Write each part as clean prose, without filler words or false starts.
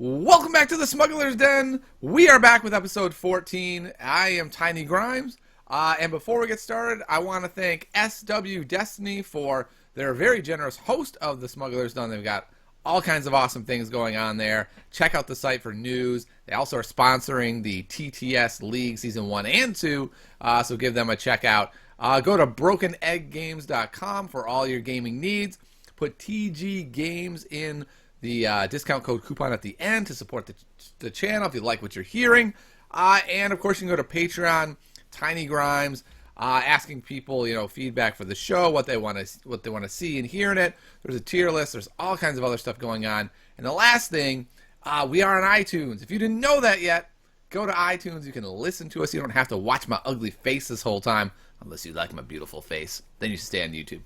Welcome back to the Smugglers Den. We are back with episode 14. I am Tiny Grimes. And before we get started, I want to thank SW Destiny for their very generous host of the Smugglers Den. They've got all kinds of awesome things going on there. Check out the site for news. They also are sponsoring the TTS League Season 1 and 2, so give them a check out. Go to brokenegggames.com for all your gaming needs. Put TG Games in the discount code coupon at the end to support the channel if you like what you're hearing. And, of course, you can go to Patreon, Tiny Grimes, asking people, feedback for the show, what they want to see and hear in it. There's a tier list. There's all kinds of other stuff going on. And the last thing, we are on iTunes. If you didn't know that yet, go to iTunes. You can listen to us. You don't have to watch my ugly face this whole time, unless you like my beautiful face. Then you should stay on YouTube.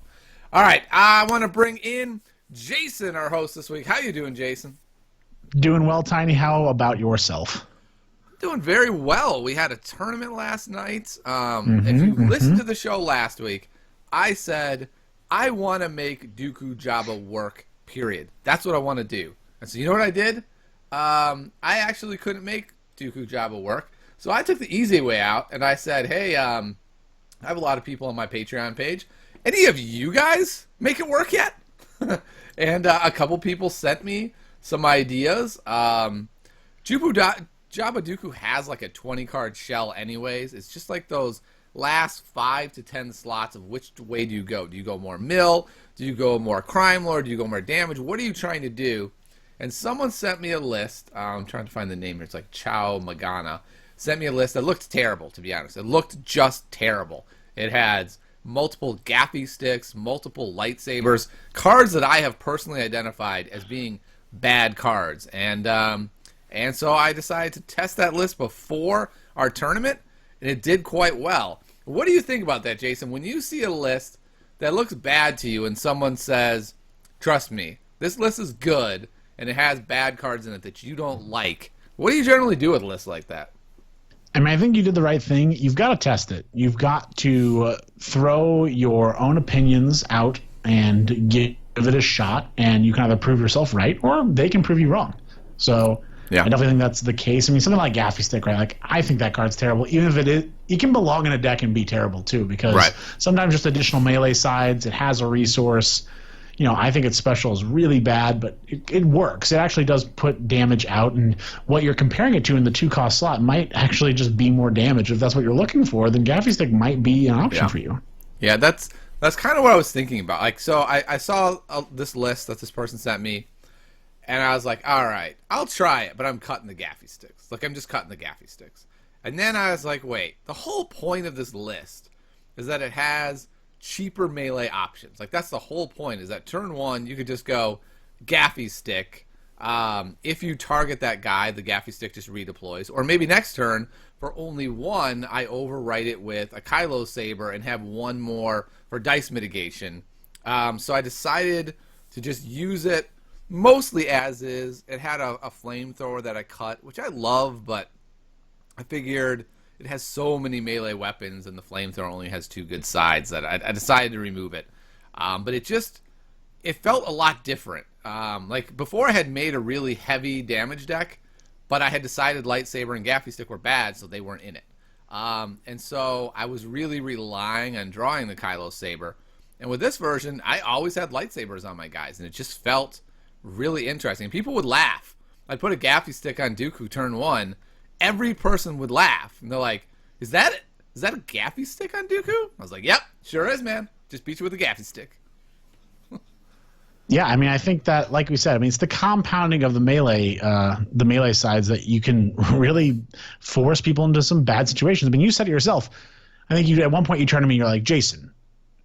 All right, I want to bring in Jason, our host this week. How you doing, Jason? Doing well, Tiny. How about yourself? Doing very well. We had a tournament last night. If you listened to the show last week, I said, I want to make Dooku Jabba work, period. That's what I want to do. And so you know what I did? I actually couldn't make Dooku Jabba work. So I took the easy way out, and I said, hey, I have a lot of people on my Patreon page. Any of you guys make it work yet? And a couple people sent me some ideas. Jabba Dooku has like a 20-card shell anyways. It's just like those last 5 to 10 slots of which way do you go? Do you go more mill? Do you go more crime lord? Do you go more damage? What are you trying to do? And someone sent me a list. I'm trying to find the name here. It's like Chow Magana. Sent me a list that looked terrible, to be honest. It looked just terrible. It had multiple Gaffi Sticks, multiple lightsabers, cards that I have personally identified as being bad cards. And so I decided to test that list before our tournament, and it did quite well. What do you think about that, Jason? When you see a list that looks bad to you and someone says, trust me, this list is good, and it has bad cards in it that you don't like, what do you generally do with a list like that? I mean, I think you did the right thing. You've got to test it. You've got to throw your own opinions out and give it a shot, and you can either prove yourself right or they can prove you wrong. So yeah. I definitely think that's the case. I mean, something like Gaffi Stick, right? Like, I think that card's terrible, even if it can belong in a deck and be terrible too, because sometimes just additional melee sides, it has a resource. I think its special is really bad, but it works. It actually does put damage out, and what you're comparing it to in the 2-cost slot might actually just be more damage. If that's what you're looking for, then Gaffi Stick might be an option for you. Yeah, that's kind of what I was thinking about. Like, so I saw this list that this person sent me, and I was like, all right, I'll try it, but I'm cutting the Gaffi Sticks. Like, I'm just cutting the Gaffi Sticks. And then I was like, wait, the whole point of this list is that it has cheaper melee options. Like, that's the whole point, is that turn 1 you could just go Gaffi Stick. If you target that guy, the Gaffi Stick just redeploys. Or maybe next turn, for only 1, I overwrite it with a Kylo Saber and have 1 more for dice mitigation. So I decided to just use it mostly as is. It had a flamethrower that I cut, which I love, but I figured it has so many melee weapons, and the flamethrower only has 2 good sides, that I decided to remove it. But it felt a lot different. Like, before I had made a really heavy damage deck, but I had decided lightsaber and Gaffi Stick were bad, so they weren't in it. And so I was really relying on drawing the Kylo Saber. And with this version, I always had lightsabers on my guys, and it just felt really interesting. People would laugh. I'd put a Gaffi Stick on Dooku turn 1. Every person would laugh. And they're like, is that a Gaffi Stick on Dooku? I was like, yep, sure is, man. Just beat you with a Gaffi Stick. Yeah, I mean, I think that, like we said, I mean, it's the compounding of the melee sides that you can really force people into some bad situations. I mean, you said it yourself. I think at one point you turned to me, you're like, Jason,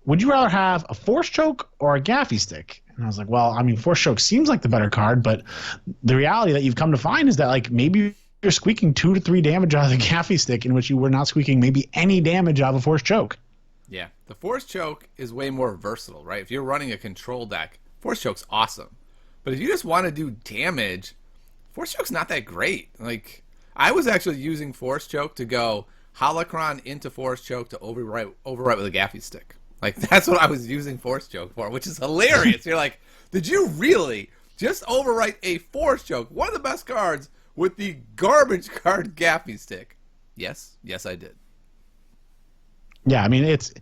would you rather have a Force Choke or a Gaffi Stick? And I was like, well, I mean, Force Choke seems like the better card, but the reality that you've come to find is that, like, maybe you're squeaking 2 to 3 damage out of the Gaffi Stick, in which you were not squeaking maybe any damage out of a Force Choke. Yeah, the Force Choke is way more versatile, right? If you're running a control deck, Force Choke's awesome. But if you just want to do damage, Force Choke's not that great. Like, I was actually using Force Choke to go Holocron into Force Choke to overwrite with a Gaffi Stick. Like, that's what I was using Force Choke for, which is hilarious. You're like, did you really just overwrite a Force Choke, one of the best cards, with the garbage card Gaffi Stick. Yes, I did. Yeah, I mean it's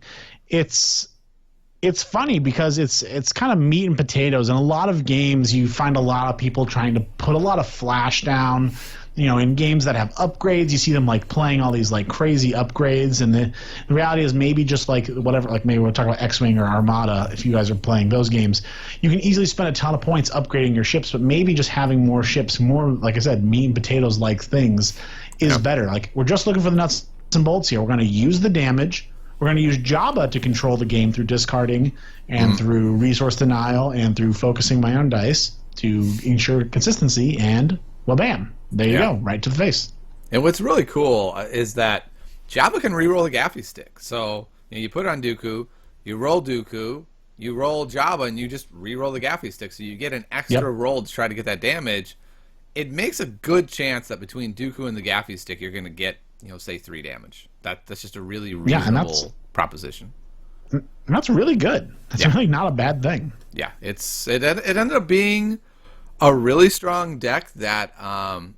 funny because it's kind of meat and potatoes. In a lot of games, you find a lot of people trying to put a lot of flash down. You know, in games that have upgrades, you see them like playing all these like crazy upgrades, and the reality is maybe just like whatever, like maybe we're talking about X-Wing or Armada. If you guys are playing those games, you can easily spend a ton of points upgrading your ships, but maybe just having more ships, more, like I said, meat and potatoes like things is better. Like, we're just looking for the nuts and bolts here. We're going to use the damage. We're going to use Jabba to control the game through discarding and through resource denial and through focusing my own dice to ensure consistency, and well, bam. There you go, right to the face. And what's really cool is that Jabba can reroll the Gaffi Stick. So you put it on Dooku, you roll Jabba, and you just reroll the Gaffi Stick. So you get an extra roll to try to get that damage. It makes a good chance that between Dooku and the Gaffi Stick, you're going to get, say 3 damage. That's just a really reasonable proposition. And that's really good. That's really not a bad thing. Yeah, it ended up being a really strong deck that,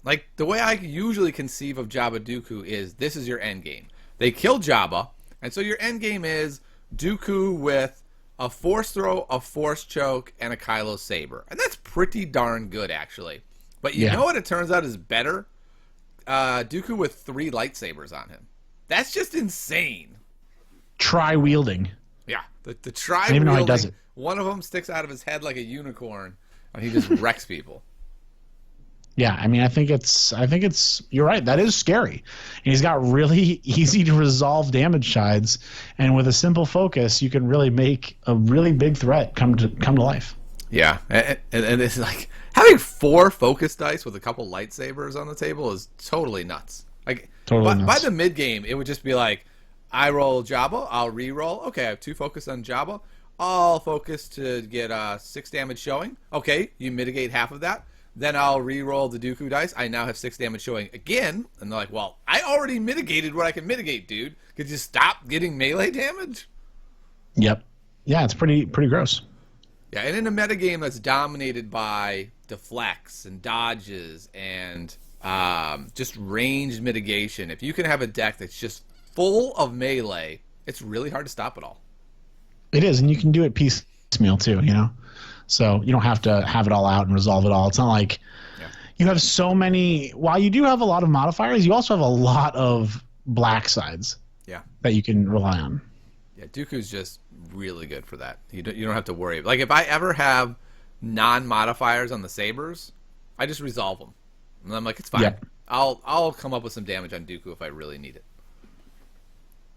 like, the way I usually conceive of Jabba Dooku is this is your end game. They kill Jabba, and so your end game is Dooku with a Force Throw, a Force Choke, and a Kylo Saber. And that's pretty darn good, actually. But you know what it turns out is better? Dooku with 3 lightsabers on him. That's just insane. Tri-wielding. Yeah, the tri-wielding. I don't even know how he does it. One of them sticks out of his head like a unicorn, and he just wrecks people. Yeah, I mean, I think it's. You're right. That is scary. And he's got really easy to resolve damage sides, and with a simple focus, you can really make a really big threat come to life. Yeah, and it's like having 4 focus dice with a couple lightsabers on the table is totally nuts. Like, by the mid game, it would just be like, I roll Jabba, I'll re-roll. Okay, I have 2 focus on Jabba. I'll focus to get 6 damage showing. Okay, you mitigate half of that. Then I'll re-roll the Dooku dice. I now have 6 damage showing again. And they're like, well, I already mitigated what I can mitigate, dude. Could you stop getting melee damage? Yep. Yeah, it's pretty gross. Yeah, and in a metagame that's dominated by deflects and dodges and just ranged mitigation, if you can have a deck that's just full of melee, it's really hard to stop it all. It is, and you can do it piecemeal too, So you don't have to have it all out and resolve it all. It's not like you have so many. While you do have a lot of modifiers, you also have a lot of black sides that you can rely on. Yeah, Dooku's just really good for that. You don't have to worry. Like, if I ever have non-modifiers on the Sabers, I just resolve them. And I'm like, it's fine. Yep. I'll come up with some damage on Dooku if I really need it.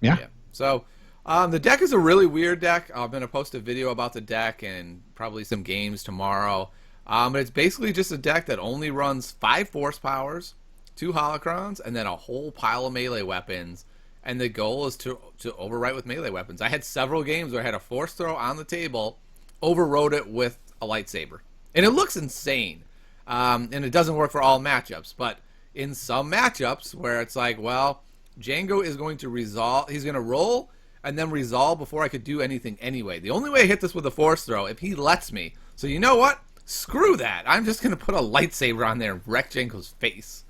Yeah. So the deck is a really weird deck. I'm going to post a video about the deck and probably some games tomorrow. But it's basically just a deck that only runs 5 Force Powers, 2 Holocrons, and then a whole pile of melee weapons. And the goal is to overwrite with melee weapons. I had several games where I had a Force Throw on the table, overrode it with a lightsaber. And it looks insane. And it doesn't work for all matchups. But in some matchups where it's like, well, Django is going to resolve. He's going to roll and then resolve before I could do anything anyway. The only way I hit this with a Force Throw, if he lets me. So you know what? Screw that. I'm just going to put a lightsaber on there and wreck Django's face.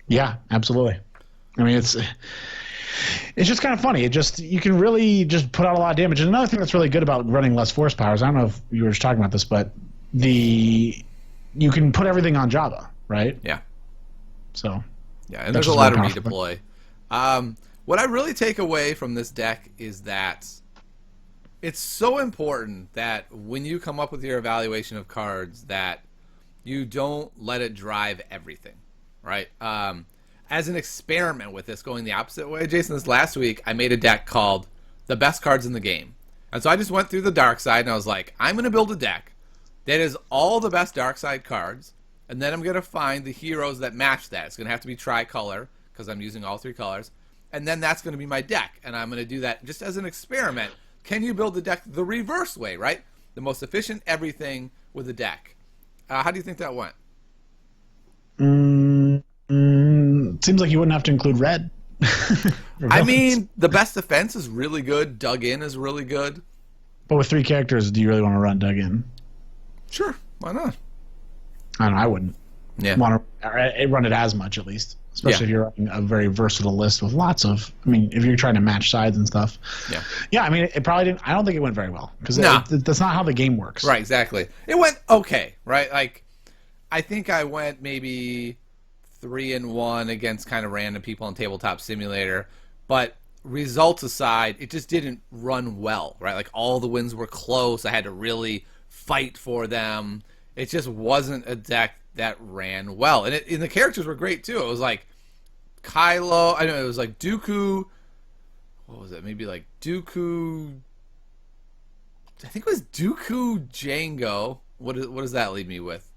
Yeah, absolutely. I mean, it's just kind of funny. You can really just put out a lot of damage. And another thing that's really good about running less Force Powers, I don't know if you were just talking about this, but you can put everything on Jabba, right? Yeah. So. Yeah, and there's a lot of redeploy. What I really take away from this deck is that it's so important that when you come up with your evaluation of cards that you don't let it drive everything, right? As an experiment with this going the opposite way, Jason, this last week I made a deck called The Best Cards in the Game. And so I just went through the dark side and I was like, I'm going to build a deck that is all the best dark side cards, and then I'm going to find the heroes that match that. It's going to have to be tricolor because I'm using all 3 colors. And then that's going to be my deck. And I'm going to do that just as an experiment. Can you build the deck the reverse way, right? The most efficient everything with a deck. How do you think that went? Seems like you wouldn't have to include red. I mean, the best defense is really good. Dug in is really good. But with 3 characters, do you really want to run Dug in? Sure, why not? I don't know, I wouldn't Yeah. want to run it as much, at least. Especially if you're running a very versatile list with lots of, I mean, if you're trying to match sides and stuff. Yeah. Yeah, I mean, it probably didn't, I don't think it went very well. Because Nah. that's not how the game works. Right, exactly. It went okay, right? Like, I think I went maybe 3-1 against kind of random people on Tabletop Simulator, but results aside, it just didn't run well, right? Like, all the wins were close. I had to really fight for them. It just wasn't a deck that ran well. And the characters were great, too. It was like Kylo, I know it was like Dooku, what was it? Maybe like Dooku, I think it was Dooku Jango. What does that leave me with?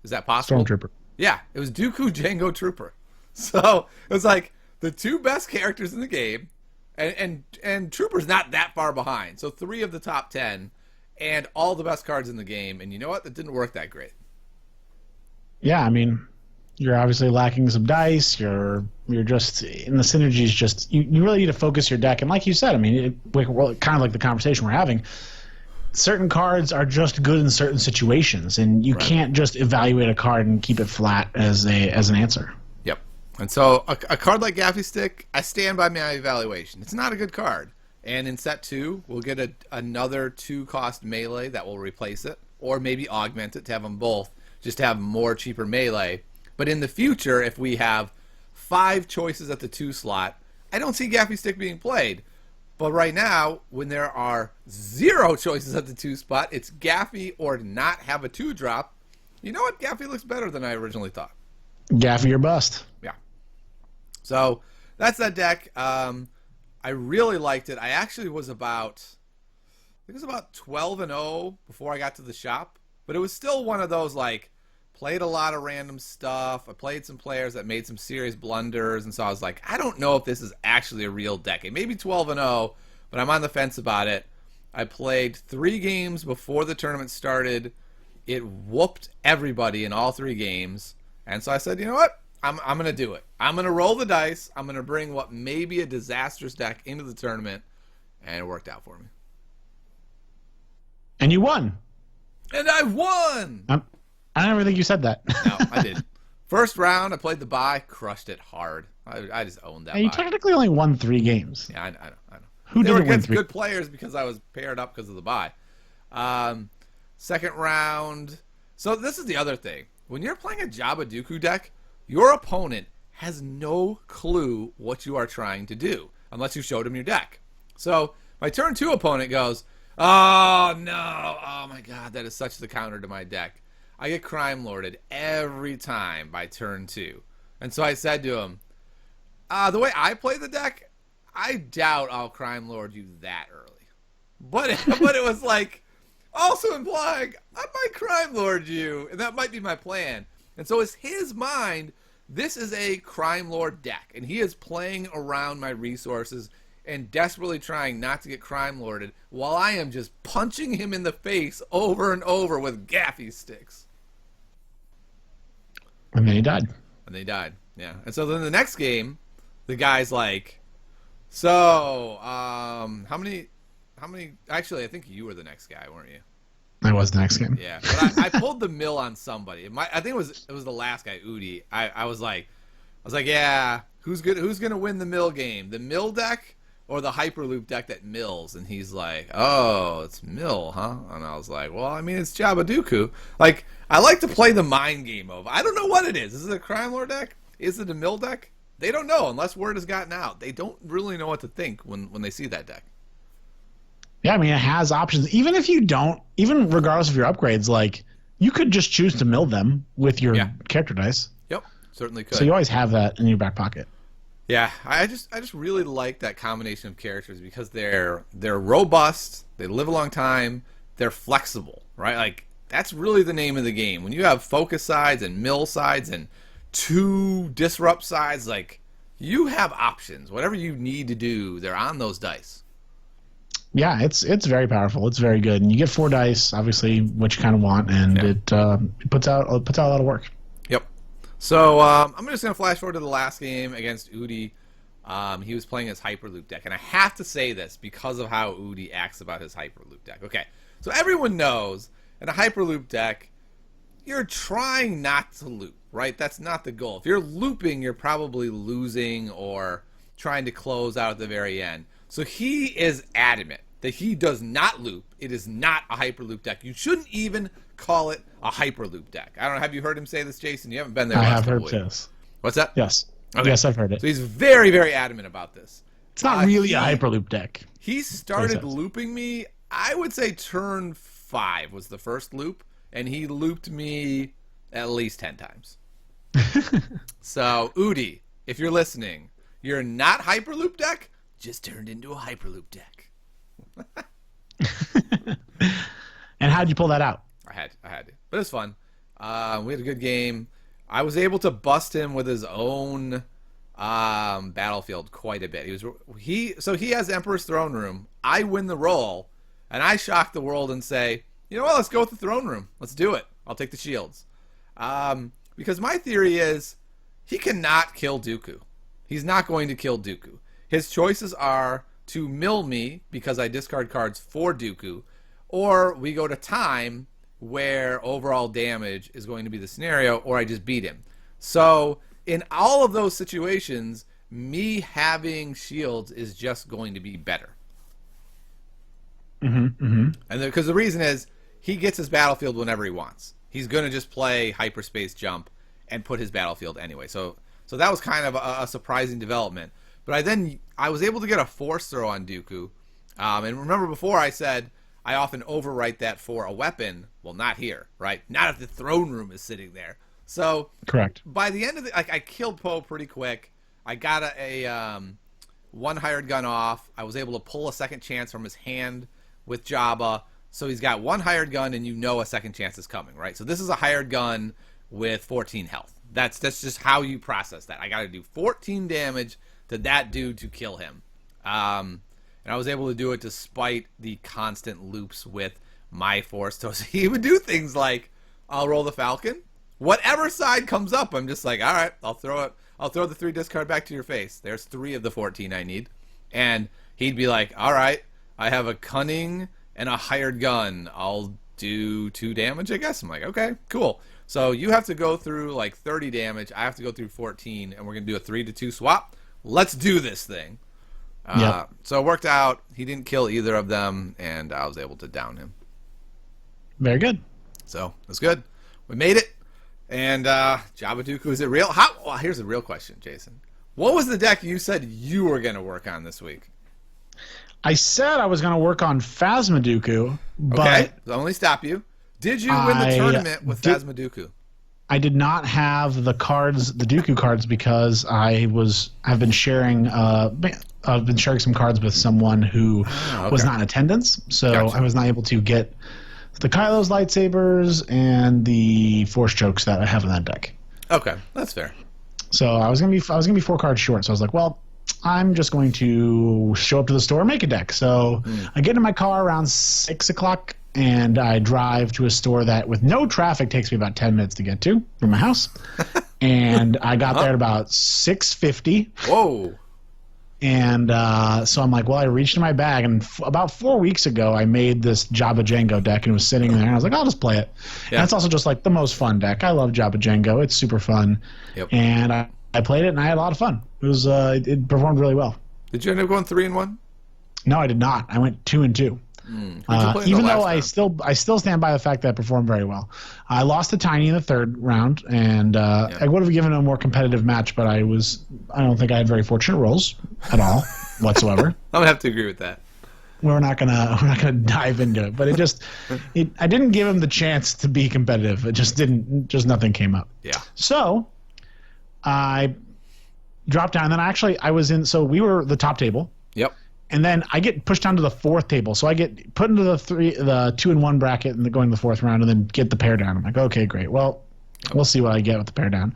Is that possible? Stormtrooper. Yeah, it was Dooku Jango Trooper. So it was like the two best characters in the game, and Trooper's not that far behind. So 3 of the top 10, and all the best cards in the game. And you know what? That didn't work that great. Yeah, I mean, you're obviously lacking some dice. You're just in the synergies. Just you really need to focus your deck. And like you said, I mean, kind of like the conversation we're having. Certain cards are just good in certain situations, and you can't just evaluate a card and keep it flat as an answer. Yep. And so a card like Gaffi Stick, I stand by my evaluation. It's not a good card. And in set 2, we'll get another 2-cost melee that will replace it, or maybe augment it to have them both, just to have more cheaper melee. But in the future, if we have 5 choices at the 2 slot, I don't see Gaffi Stick being played. But right now, when there are 0 choices at the 2 spot, it's Gaffi or not have a 2-drop. You know what? Gaffi looks better than I originally thought. Gaffi or bust. Yeah. So that's that deck. I really liked it. I actually was about 12-0 before I got to the shop. But it was still one of those, like, played a lot of random stuff. I played some players that made some serious blunders, and so I was like, I don't know if this is actually a real deck. It may be 12-0, but I'm on the fence about it. I played 3 games before the tournament started. It whooped everybody in all 3 games, and so I said, you know what? I'm going to do it. I'm going to roll the dice. I'm going to bring what may be a disastrous deck into the tournament, and it worked out for me. And you won. And I won! I never think you said that. No, I didn't. First round, I played the bye, crushed it hard. I just owned that And you bye. technically only won 3 games. Yeah, I know. Who They were didn't win against 3? good players because I was paired up because of the bye. Second round. So this is the other thing. When you're playing a Jabba Dooku deck, your opponent has no clue what you are trying to do unless you showed him your deck. So my turn 2 opponent goes, oh no, oh my god, that is such the counter to my deck. I get crime lorded every time by turn 2. And so I said to him, the way I play the deck, I doubt I'll crime lord you that early. But it was like, also implying I might crime lord you, and that might be my plan. And so in his mind, this is a crime lord deck, and he is playing around my resources and desperately trying not to get crime lorded, while I am just punching him in the face over and over with Gaffi Sticks. And then he died. And they died, yeah. And so then the next game, the guy's like, so, how many, actually, I think you were the next guy, weren't you? That was the next game. Yeah, but I pulled the mill on somebody. I think it was the last guy, Udi. I was like, yeah, who's gonna win the mill game? The mill deck or the Hyperloop deck that mills? And he's like, oh, it's mill, huh? And I was like, well, I mean, it's Jabba Dooku. Like, I like to play the mind game of, I don't know what it is. Is it a Crime Lord deck? Is it a mill deck? They don't know unless word has gotten out. They don't really know what to think when they see that deck. Yeah, I mean, it has options. Even if you don't, even regardless of your upgrades, like, you could just choose to mill them with your character dice. Yep, certainly could. So you always have that in your back pocket. Yeah, I just really like that combination of characters because they're robust, they live a long time, they're flexible, right? Like, that's really the name of the game. When you have focus sides and mill sides and 2 disrupt sides, like, you have options. Whatever you need to do, they're on those dice. Yeah, it's very powerful. It's very good, and you get 4 dice, obviously, what you kind of want, and it puts out a lot of work. Yep. So I'm just gonna flash forward to the last game against Udi. He was playing his Hyperloop deck, and I have to say this because of how Udi acts about his Hyperloop deck. Okay, so everyone knows in a Hyperloop deck, you're trying not to loop, right? That's not the goal. If you're looping, you're probably losing or trying to close out at the very end. So he is adamant that he does not loop. It is not a Hyperloop deck. You shouldn't even call it a Hyperloop deck. I don't know. Have you heard him say this, Jason? You haven't been there. I have heard this. What's that? Yes. Okay. Yes, I've heard it. So he's very, very adamant about this. It's not really a Hyperloop deck. He started looping me, I would say turn 5 was the first loop, and he looped me at least 10 times. So, Udi, if you're listening, you're not Hyperloop deck, just turned into a Hyperloop deck. And how'd you pull that out? I had to. But it was fun. We had a good game. I was able to bust him with his own battlefield quite a bit. He has Emperor's Throne Room. I win the roll, and I shock the world and say, you know what, let's go with the Throne Room. Let's do it. I'll take the shields. Because my theory is he cannot kill Dooku. He's not going to kill Dooku. His choices are to mill me because I discard cards for Dooku, or we go to time where overall damage is going to be the scenario, or I just beat him. So in all of those situations, me having shields is just going to be better. And because the reason is he gets his battlefield whenever he wants. He's going to just play hyperspace jump and put his battlefield anyway. So that was kind of a surprising development. But I was able to get a force throw on Dooku. And remember before I said I often overwrite that for a weapon. Well, not here, right? Not if the throne room is sitting there. So correct. By the end of I killed Poe pretty quick. I got a one hired gun off. I was able to pull a second chance from his hand with Jabba. So he's got one hired gun, and a second chance is coming, right? So this is a hired gun with 14 health. That's just how you process that. I got to do 14 damage to that dude to kill him. And I was able to do it despite the constant loops with my force. So he would do things like, I'll roll the Falcon. Whatever side comes up, I'm just like, all right, I'll throw it. I'll throw the 3 discard back to your face. There's 3 of the 14 I need. And he'd be like, all right, I have a cunning and a hired gun. I'll do 2 damage, I guess. I'm like, okay, cool. So you have to go through like 30 damage. I have to go through 14, and we're going to do a 3-2 swap. Let's do this thing. Yep. So it worked out. He didn't kill either of them, and I was able to down him. Very good. So it was good. We made it. And Jabba Dooku, is it real? Well, here's a real question, Jason. What was the deck you said you were going to work on this week? I said I was going to work on Phasma Dooku, but okay, let me stop you. Did you win the tournament with Phasma Dooku? I did not have the cards, the Dooku cards, because I've been sharing some cards with someone who was not in attendance, so Gotcha. I was not able to get the Kylo's lightsabers and the Force chokes that I have in that deck. Okay, that's fair. So I was gonna be 4 cards short. So I was like, well, I'm just going to show up to the store and make a deck. So I get in my car around 6 o'clock, and I drive to a store that, with no traffic, takes me about 10 minutes to get to from my house. And I got there at about 6:50. Whoa. And so I'm like, well, I reached in my bag, and about 4 weeks ago, I made this Jabba Django deck, and it was sitting there, and I was like, I'll just play it. Yeah. And it's also just like the most fun deck. I love Jabba Django. It's super fun. Yep. And I played it, and I had a lot of fun. It was it performed really well. Did you end up going 3-1? No, I did not. I went 2-2. Even though I still stand by the fact that I performed very well. I lost to Tiny in the 3rd round, and I would have given a more competitive match, but I don't think I had very fortunate rolls at all whatsoever. I'm gonna have to agree with that. We're not gonna dive into it, but I didn't give him the chance to be competitive. It just nothing came up. Yeah. So I dropped down, and then I was in. So we were the top table. Yep. And then I get pushed down to the 4th table. So I get put into the 2-1 bracket and going to the 4th round, and then get the pair down. I'm like, okay, great. Well, we'll see what I get with the pair down.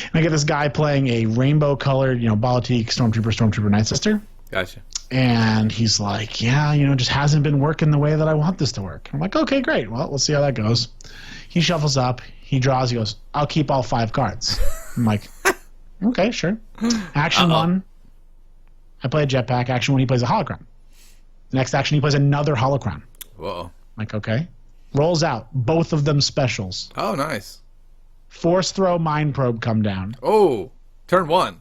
And I get this guy playing a rainbow-colored, Balatique, Stormtrooper, Night Sister. Gotcha. And he's like, yeah, just hasn't been working the way that I want this to work. I'm like, okay, great. Well, let's see how that goes. He shuffles up. He draws. He goes, I'll keep all 5 cards. I'm like, okay, sure. Action 1. I play a jetpack. Action 1, he plays a holocron. The next action, he plays another holocron. Whoa. I'm like, okay. rolls out. Both of them specials. Oh, nice. Force throw, mind probe come down. Oh, turn 1.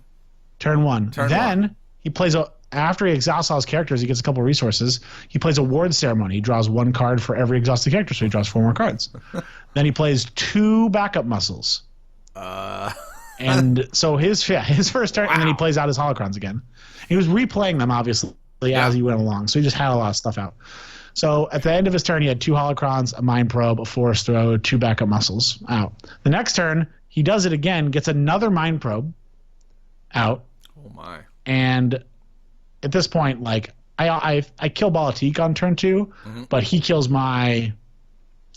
Turn 1. Turn then 1. he plays after he exhausts all his characters, he gets a couple resources. He plays a ward ceremony. He draws 1 card for every exhausted character, so he draws 4 more cards. Then he plays 2 backup muscles. And so his first turn, and then he plays out his holocrons again. He was replaying them, obviously, as he went along. So he just had a lot of stuff out. So at the end of his turn, he had 2 holocrons, a mind probe, a force throw, 2 backup muscles out. The next turn, he does it again, gets another mind probe out. Oh, my. And at this point, like, I kill Balatik on turn 2, but he kills my...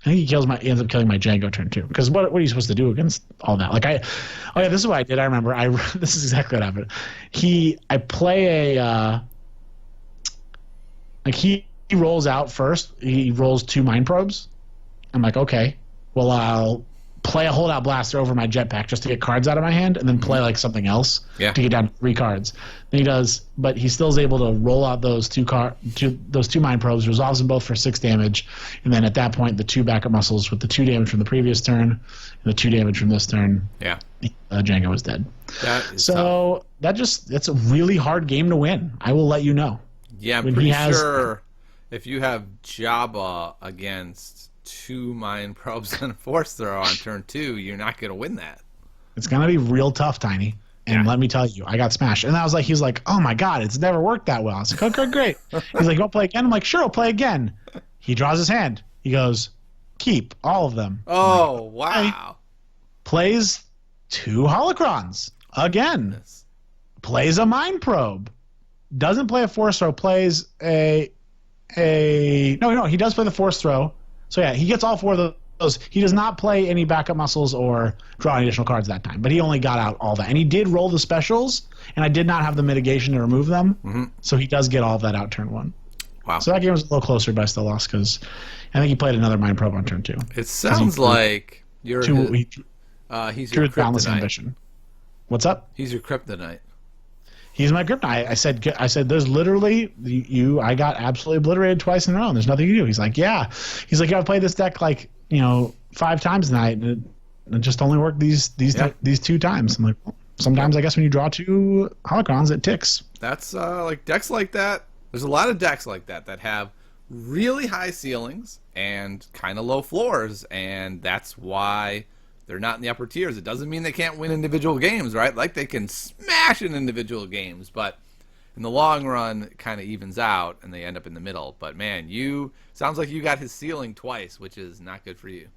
I think he ends up killing my Django turn 2. Because what are you supposed to do against all that? Like this is what I did. I remember. This is exactly what happened. I play he rolls out first. He rolls 2 mind probes. I'm like, okay, well, I'll play a holdout blaster over my jetpack just to get cards out of my hand, and then play like something else to get down to 3 cards. Then he does, but he still is able to roll out those 2 mind probes, resolves them both for 6 damage, and then at that point the 2 backup muscles with the 2 damage from the previous turn and the 2 damage from this turn. Yeah, Django was dead. So it's a really hard game to win. I will let you know. Yeah, I'm pretty sure if you have Jabba against 2 mind probes and a force throw on turn 2, you're not going to win that. It's going to be real tough, Tiny. And let me tell you, I got smashed. And he's like, oh my God, it's never worked that well. I was like, okay, great. He's like, you want to play again? I'm like, sure, I'll play again. He draws his hand. He goes, keep all of them. Oh, wow. Plays 2 holocrons again. Yes. Plays a mind probe. Doesn't play a force throw. Plays no, he does play the force throw. So yeah, he gets all 4 of those. He does not play any backup muscles or draw any additional cards that time, but he only got out all that. And he did roll the specials, and I did not have the mitigation to remove them, so he does get all of that out turn 1. Wow. So that game was a little closer, but I still lost because I think he played another mind probe on turn 2. It sounds like you're he's your boundless kryptonite. Ambition. What's up? He's your kryptonite. He's my kryptonite. I said, there's literally I got absolutely obliterated twice in a row, and there's nothing you do. He's like, yeah. He's like, I've played this deck 5 times tonight, and it just only worked these 2 times. I'm like, well, sometimes I guess when you draw 2 holocrons, it ticks. That's like decks like that. There's a lot of decks like that have really high ceilings and kind of low floors, and that's why they're not in the upper tiers. It doesn't mean they can't win individual games, right? Like, they can smash in individual games, but in the long run, it kind of evens out, and they end up in the middle. But, man, sounds like you got his ceiling twice, which is not good for you.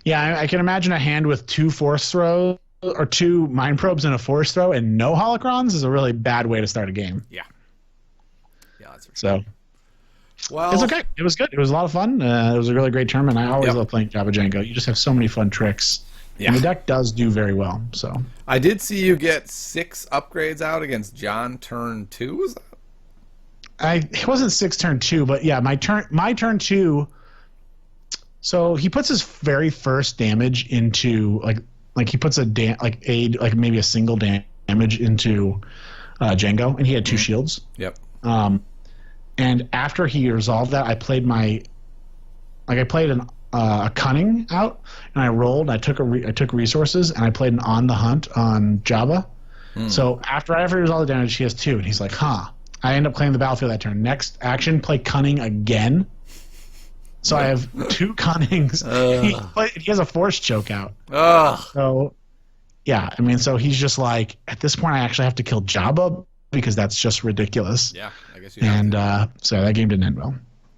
Yeah, I can imagine a hand with 2 force throws or 2 mind probes and a force throw and no holocrons is a really bad way to start a game. Yeah. Yeah, that's for sure. So, well, it's okay. It was good. It was a lot of fun. It was a really great tournament. I always love playing Jabba Django. You just have so many fun tricks. Yeah. And the deck does do very well. So I did see you get 6 upgrades out against John turn 2. Was that? It wasn't 6 turn 2, but yeah, my turn 2. So he puts his very first damage into like he puts maybe a single damage into Django, and he had 2 shields. Yep. And after he resolved that, I played a cunning out, and I rolled. I took resources, and I played an on the hunt on Jabba. So after he resolved the damage, he has 2, and he's like, huh. I end up clearing the battlefield that turn. Next action, play cunning again. So I have 2 cunnings. He has a force choke out. So yeah, I mean, so he's just like, at this point, I actually have to kill Jabba because that's just ridiculous. Yeah, I guess you have to. So that game didn't end well.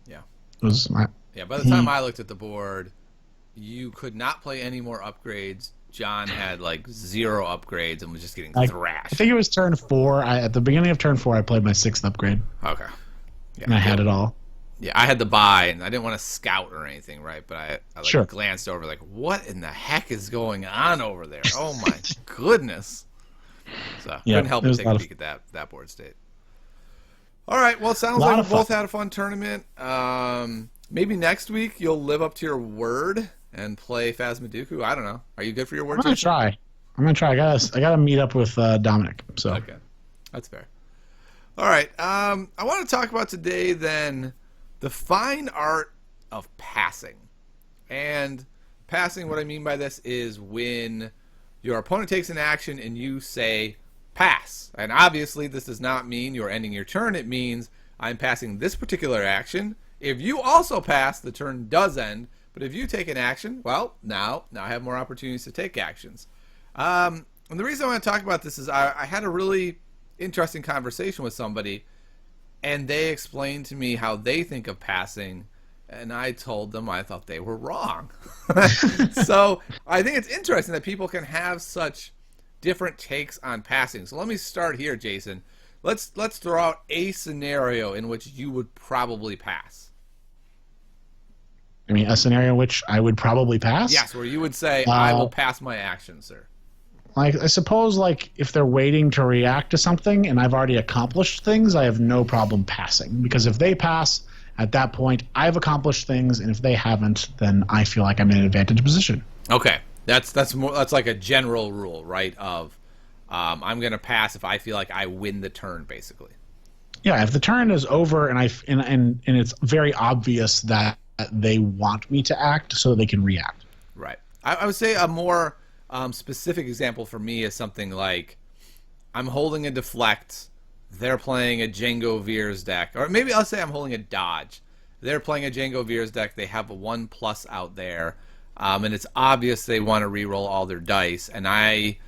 Yeah. It was by the time I looked at the board, you could not play any more upgrades. John had 0 upgrades and was just getting thrashed. I think it was turn 4. At the beginning of turn 4, I played my 6th upgrade. Okay. Yeah, and I had it all. Yeah, I had the buy, and I didn't want to scout or anything, right? But I glanced over, what in the heck is going on over there? Oh, my goodness. So couldn't help but take a peek at that board state. All right, well, it sounds like we both had a fun tournament. Maybe next week you'll live up to your word and play Phasma Dooku. I don't know. Are you good for your word? I'm gonna try. I gotta meet up with Dominic. So okay, that's fair. All right. I want to talk about today then the fine art of passing. And passing, what I mean by this is when your opponent takes an action and you say pass. And obviously this does not mean you're ending your turn. It means I'm passing this particular action. If you also pass, the turn does end. But if you take an action, well, now I have more opportunities to take actions. And the reason I want to talk about this is I had a really interesting conversation with somebody, and they explained to me how they think of passing, and I told them I thought they were wrong. So I think it's interesting that people can have such different takes on passing. So let me start here, Jason. Let's throw out a scenario in which you would probably pass. I mean, a scenario in which I would probably pass? Yes, where you would say, I will pass my action, sir. Like, I suppose, like, if they're waiting to react to something and I've already accomplished things, I have no problem passing. Because if they pass, at that point, I've accomplished things, and if they haven't, then I feel like I'm in an advantage position. Okay. That's like a general rule, right? Of I'm going to pass if I feel like I win the turn, basically. Yeah, if the turn is over and and it's very obvious that they want me to act so they can react. Right. I would say a more specific example for me is something like I'm holding a deflect, they're playing a Django Veers deck, or maybe I'll say I'm holding a dodge. They're playing a Django Veers deck, they have a 1+ out there, and it's obvious they want to reroll all their dice, and I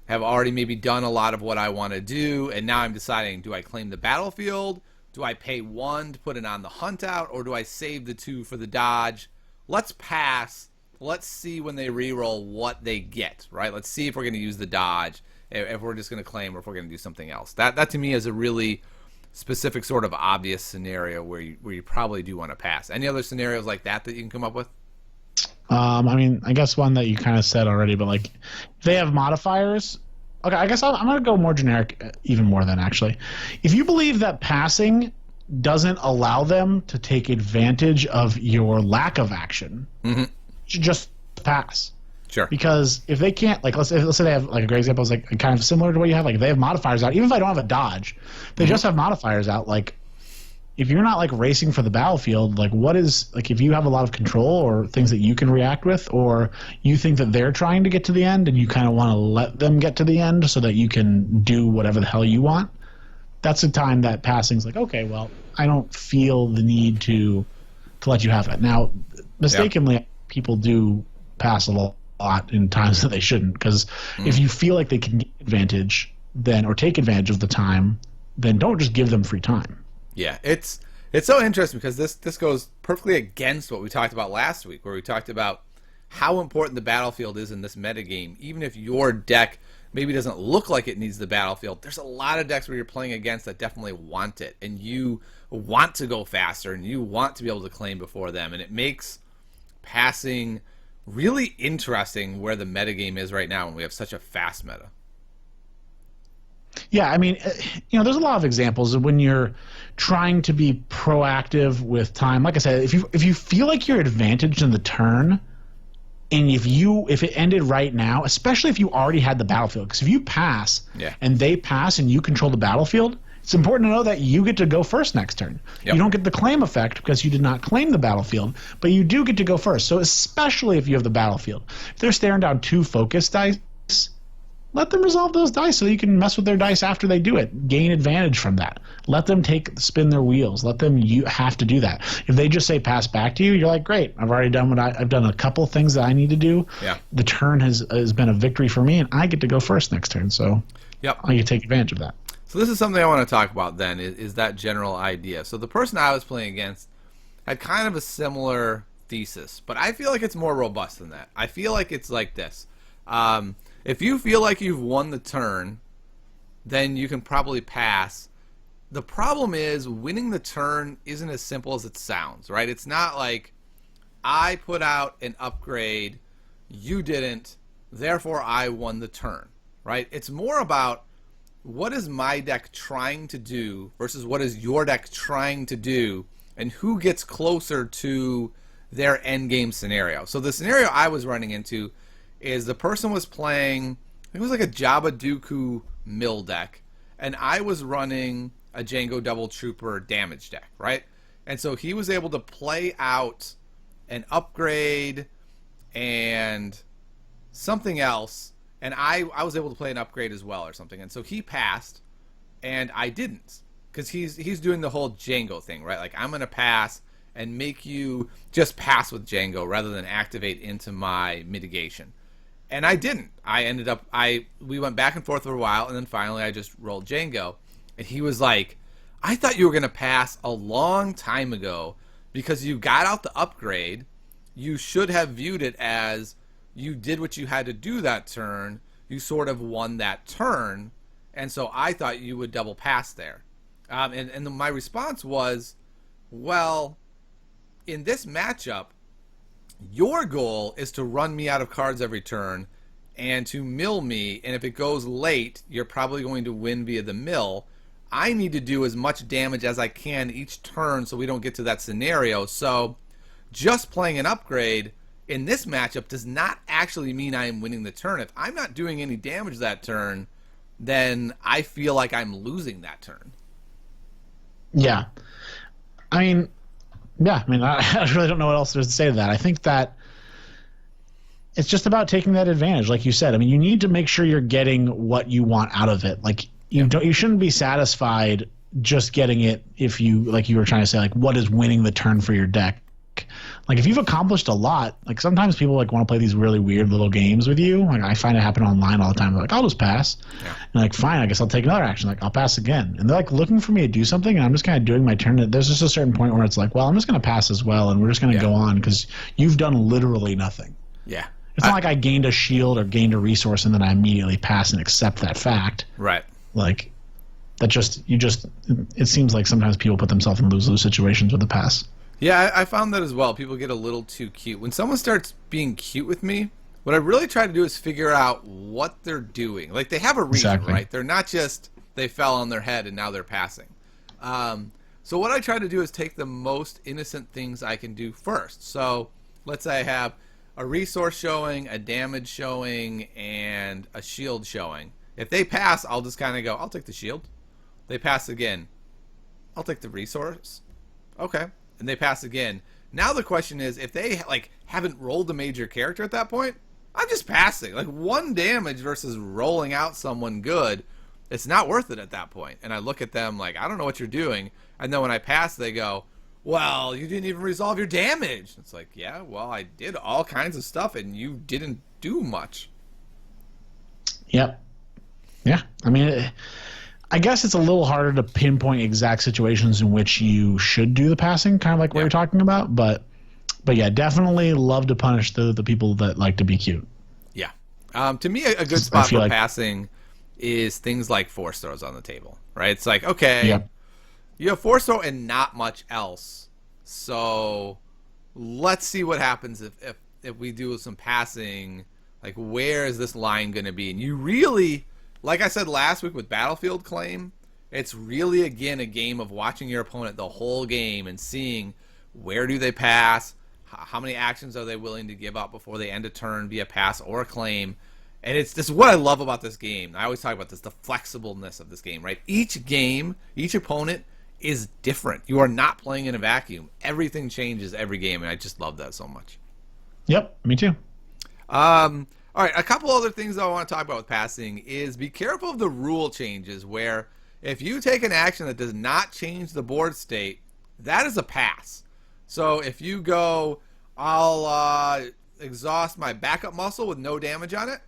have already maybe done a lot of what I want to do, and now I'm deciding, do I claim the battlefield? Do I pay 1 to put it on the hunt out, or do I save the 2 for the dodge? Let's pass. Let's see when they reroll what they get, right? Let's see if we're going to use the dodge, if we're just going to claim, or if we're going to do something else. That to me is a really specific sort of obvious scenario where you probably do want to pass. Any other scenarios like that you can come up with? I mean, I guess one that you kind of said already, but like, if they have modifiers. Okay, I guess I'm going to go more generic, even more than actually. If you believe that passing doesn't allow them to take advantage of your lack of action, you should just pass. Sure. Because if they can't, like, let's say they have, like, a great example is like kind of similar to what you have. Like, if they have modifiers out, even if I don't have a dodge, they just have modifiers out. Like, if you're not like racing for the battlefield, like, what is, like, if you have a lot of control or things that you can react with, or you think that they're trying to get to the end and you kind of want to let them get to the end so that you can do whatever the hell you want, that's the time that passing's like, okay, well, I don't feel the need to let you have it. Now, mistakenly, people do pass a lot in times that they shouldn't, because if you feel like they can get advantage then, or take advantage of the time, then don't just give them free time. Yeah, it's so interesting because this goes perfectly against what we talked about last week, where we talked about how important the battlefield is in this metagame. Even if your deck maybe doesn't look like it needs the battlefield, there's a lot of decks where you're playing against that definitely want it, and you want to go faster, and you want to be able to claim before them, and it makes passing really interesting where the metagame is right now when we have such a fast meta. Yeah, I mean, there's a lot of examples of when you're trying to be proactive with time. Like I said, if you feel like you're advantaged in the turn, and if it ended right now, especially if you already had the battlefield, because if you pass and they pass and you control the battlefield, it's important to know that you get to go first next turn. Yep. You don't get the claim effect because you did not claim the battlefield, but you do get to go first. So especially if you have the battlefield, if they're staring down 2 focus dice, let them resolve those dice so you can mess with their dice after they do it. Gain advantage from that. Let them spin their wheels. Let them have to do that. If they just say pass back to you, you're like, great. I've already done what I've done a couple things that I need to do. Yeah. The turn has been a victory for me, and I get to go first next turn. So I get to take advantage of that. So this is something I want to talk about then, is that general idea. So the person I was playing against had kind of a similar thesis, but I feel like it's more robust than that. I feel like it's like this. If you feel like you've won the turn, then you can probably pass. The problem is winning the turn isn't as simple as it sounds, right? It's not like I put out an upgrade, you didn't, therefore I won the turn, right? It's more about what is my deck trying to do versus what is your deck trying to do, and who gets closer to their end game scenario. So the scenario I was running into is the person was playing, it was like a Jabba Dooku mill deck, and I was running a Django Double Trooper damage deck, right? And so he was able to play out an upgrade, and something else, and I was able to play an upgrade as well or something, and so he passed, and I didn't, because he's doing the whole Django thing, right? Like, I'm gonna pass and make you just pass with Django rather than activate into my mitigation, and I didn't. I ended up we went back and forth for a while, and then finally I just rolled Django, and he was like, I thought you were gonna pass a long time ago because you got out the upgrade. You should have viewed it as you did what you had to do that turn. You sort of won that turn, and so I thought you would double pass there. And my response was, well, in this matchup, your goal is to run me out of cards every turn and to mill me, and if it goes late, you're probably going to win via the mill. I need to do as much damage as I can each turn so we don't get to that scenario. So just playing an upgrade in this matchup does not actually mean I am winning the turn. If I'm not doing any damage that turn, then I feel like I'm losing that turn. Yeah. I mean, I really don't know what else there is to say to that. I think that it's just about taking that advantage, like you said. I mean, you need to make sure you're getting what you want out of it. Like, you shouldn't be satisfied just getting it if you, like you were trying to say, like, what is winning the turn for your deck? Like, if you've accomplished a lot, like, sometimes people like want to play these really weird little games with you. Like, I find it happen online all the time. They're like, I'll just pass. Yeah. And like, fine, I guess I'll take another action. Like, I'll pass again. And they're like looking for me to do something, and I'm just kind of doing my turn. There's just a certain point where it's like, well, I'm just going to pass as well, and we're just going to go on because you've done literally nothing. Yeah. It's not like I gained a shield or gained a resource and then I immediately pass and accept that fact. Right. Like, it seems like sometimes people put themselves in lose-lose situations with the pass. Yeah, I found that as well. People get a little too cute. When someone starts being cute with me, what I really try to do is figure out what they're doing. Like, they have a reason, exactly. Right? They're not just, they fell on their head and now they're passing. So what I try to do is take the most innocent things I can do first. So let's say I have a resource showing, a damage showing, and a shield showing. If they pass, I'll just kind of go, I'll take the shield. They pass again. I'll take the resource. Okay. And they pass again. Now the question is, if they like haven't rolled a major character at that point, I'm just passing. Like, 1 damage versus rolling out someone good, it's not worth it at that point. And I look at them like, I don't know what you're doing. And then when I pass, they go, well, you didn't even resolve your damage. It's like, yeah, well, I did all kinds of stuff and you didn't do much. Yep. Yeah. I mean, I guess it's a little harder to pinpoint exact situations in which you should do the passing, kind of like what you're talking about. But yeah, definitely love to punish the people that like to be cute. Yeah. To me, a good spot for passing is things like force throws on the table, right? It's like, okay, you have force throw and not much else. So let's see what happens if we do some passing. Like, where is this line going to be? And you really, like I said last week with Battlefield Claim, it's really, again, a game of watching your opponent the whole game and seeing where do they pass, how many actions are they willing to give up before they end a turn via pass or claim. And this is what I love about this game. I always talk about this, the flexibleness of this game, right? Each game, each opponent is different. You are not playing in a vacuum. Everything changes every game, and I just love that so much. Yep, me too. All right, a couple other things I want to talk about with passing is be careful of the rule changes where if you take an action that does not change the board state, that is a pass. So if you go, I'll exhaust my backup muscle with no damage on it,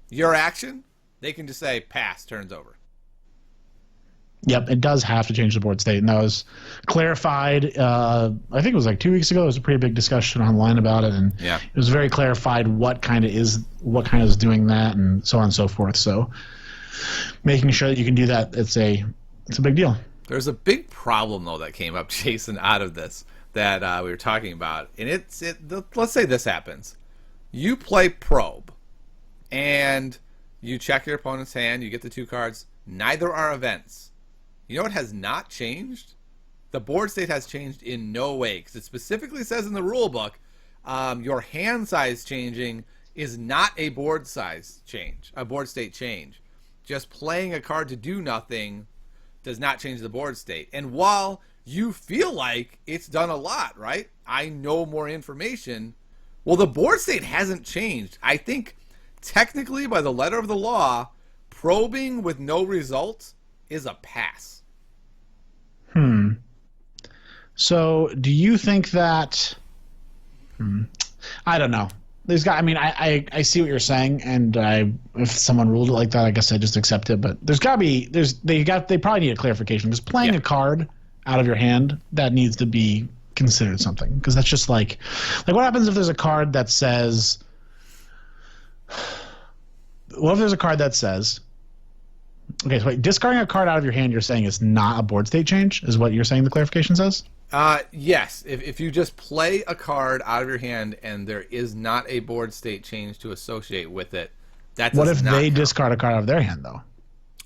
your action, they can just say pass, turns over. Yep, it does have to change the board state, and that was clarified. I think it was like 2 weeks ago. There was a pretty big discussion online about it, and it was very clarified what kind of is doing that, and so on and so forth. So, making sure that you can do that, it's a big deal. There's a big problem though that came up, Jason, out of this that we were talking about, and let's say this happens. You play probe, and you check your opponent's hand. You get the 2 cards. Neither are events. You know what has not changed? The board state has changed in no way, because it specifically says in the rule book, your hand size changing is not a board size change, a board state change. Just playing a card to do nothing does not change the board state. And while you feel like it's done a lot, right? I know more information. Well, the board state hasn't changed. I think technically, by the letter of the law, probing with no result is a pass. So, do you think that? I don't know. There's got. I mean, I see what you're saying, and if someone ruled it like that, I guess I just accept it. But there's got to be. They probably need a clarification because playing a card out of your hand, that needs to be considered something, because that's just like what happens if there's a card that says. What if there's a card that says? Okay, so wait, discarding a card out of your hand, you're saying it's not a board state change, is what you're saying the clarification says? Yes. If you just play a card out of your hand and there is not a board state change to associate with it, that does What if not they count. discard a card out of their hand, though?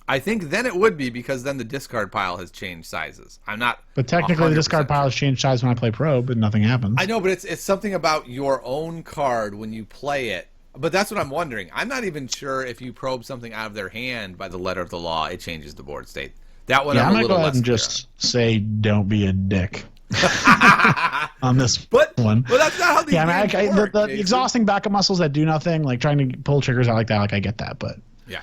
I think then it would be, because then the discard pile has changed sizes. I'm not. But technically, the discard 100% pile sure. has changed size when I play probe, and nothing happens. I know, but it's something about your own card when you play it. But that's what I'm wondering. I'm not even sure if you probe something out of their hand by the letter of the law, it changes the board state. That one, Yeah, I'm I a might go little ahead less and clear just say, don't be a dick on this But one. that's not how these Yeah, I mean, games work, the Jason. exhausting backup muscles that do nothing, like trying to pull triggers out like that, like I get that, but Yeah.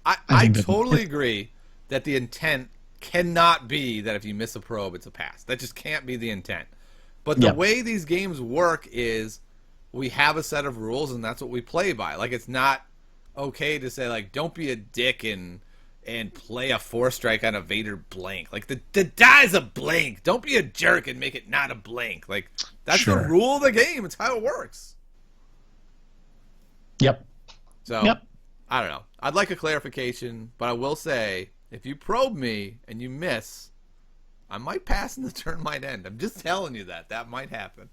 I I think that- totally agree that the intent cannot be that if you miss a probe, it's a pass. That just can't be the intent. But the Yep. way these games work is we have a set of rules, and that's what we play by. Like, it's not okay to say, like, don't be a dick and play a 4-strike on a Vader blank. Like, the die's a blank. Don't be a jerk and make it not a blank. Like, that's Sure. the rule of the game. It's how it works. Yep. So, Yep. I don't know. I'd like a clarification, but I will say, if you probe me and you miss, I might pass and the turn might end. I'm just telling you that. That might happen.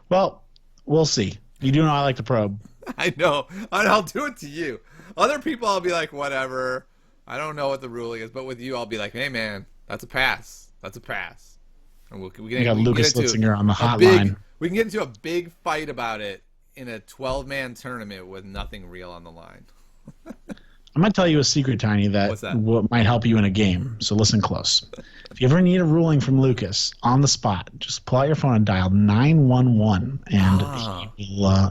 Well, we'll see. You do know I like to probe. I know. And I'll do it to you. Other people, I'll be like, whatever. I don't know what the ruling is. But with you, I'll be like, hey, man, that's a pass. That's a pass. And we You got Lucas get into Litzinger on the a hotline. we can get into a big fight about it in a 12-man tournament with nothing real on the line. I'm going to tell you a secret, Tiny, What's that? what might help you in a game. So listen close. If you ever need a ruling from Lucas on the spot, just pull out your phone and dial 911, and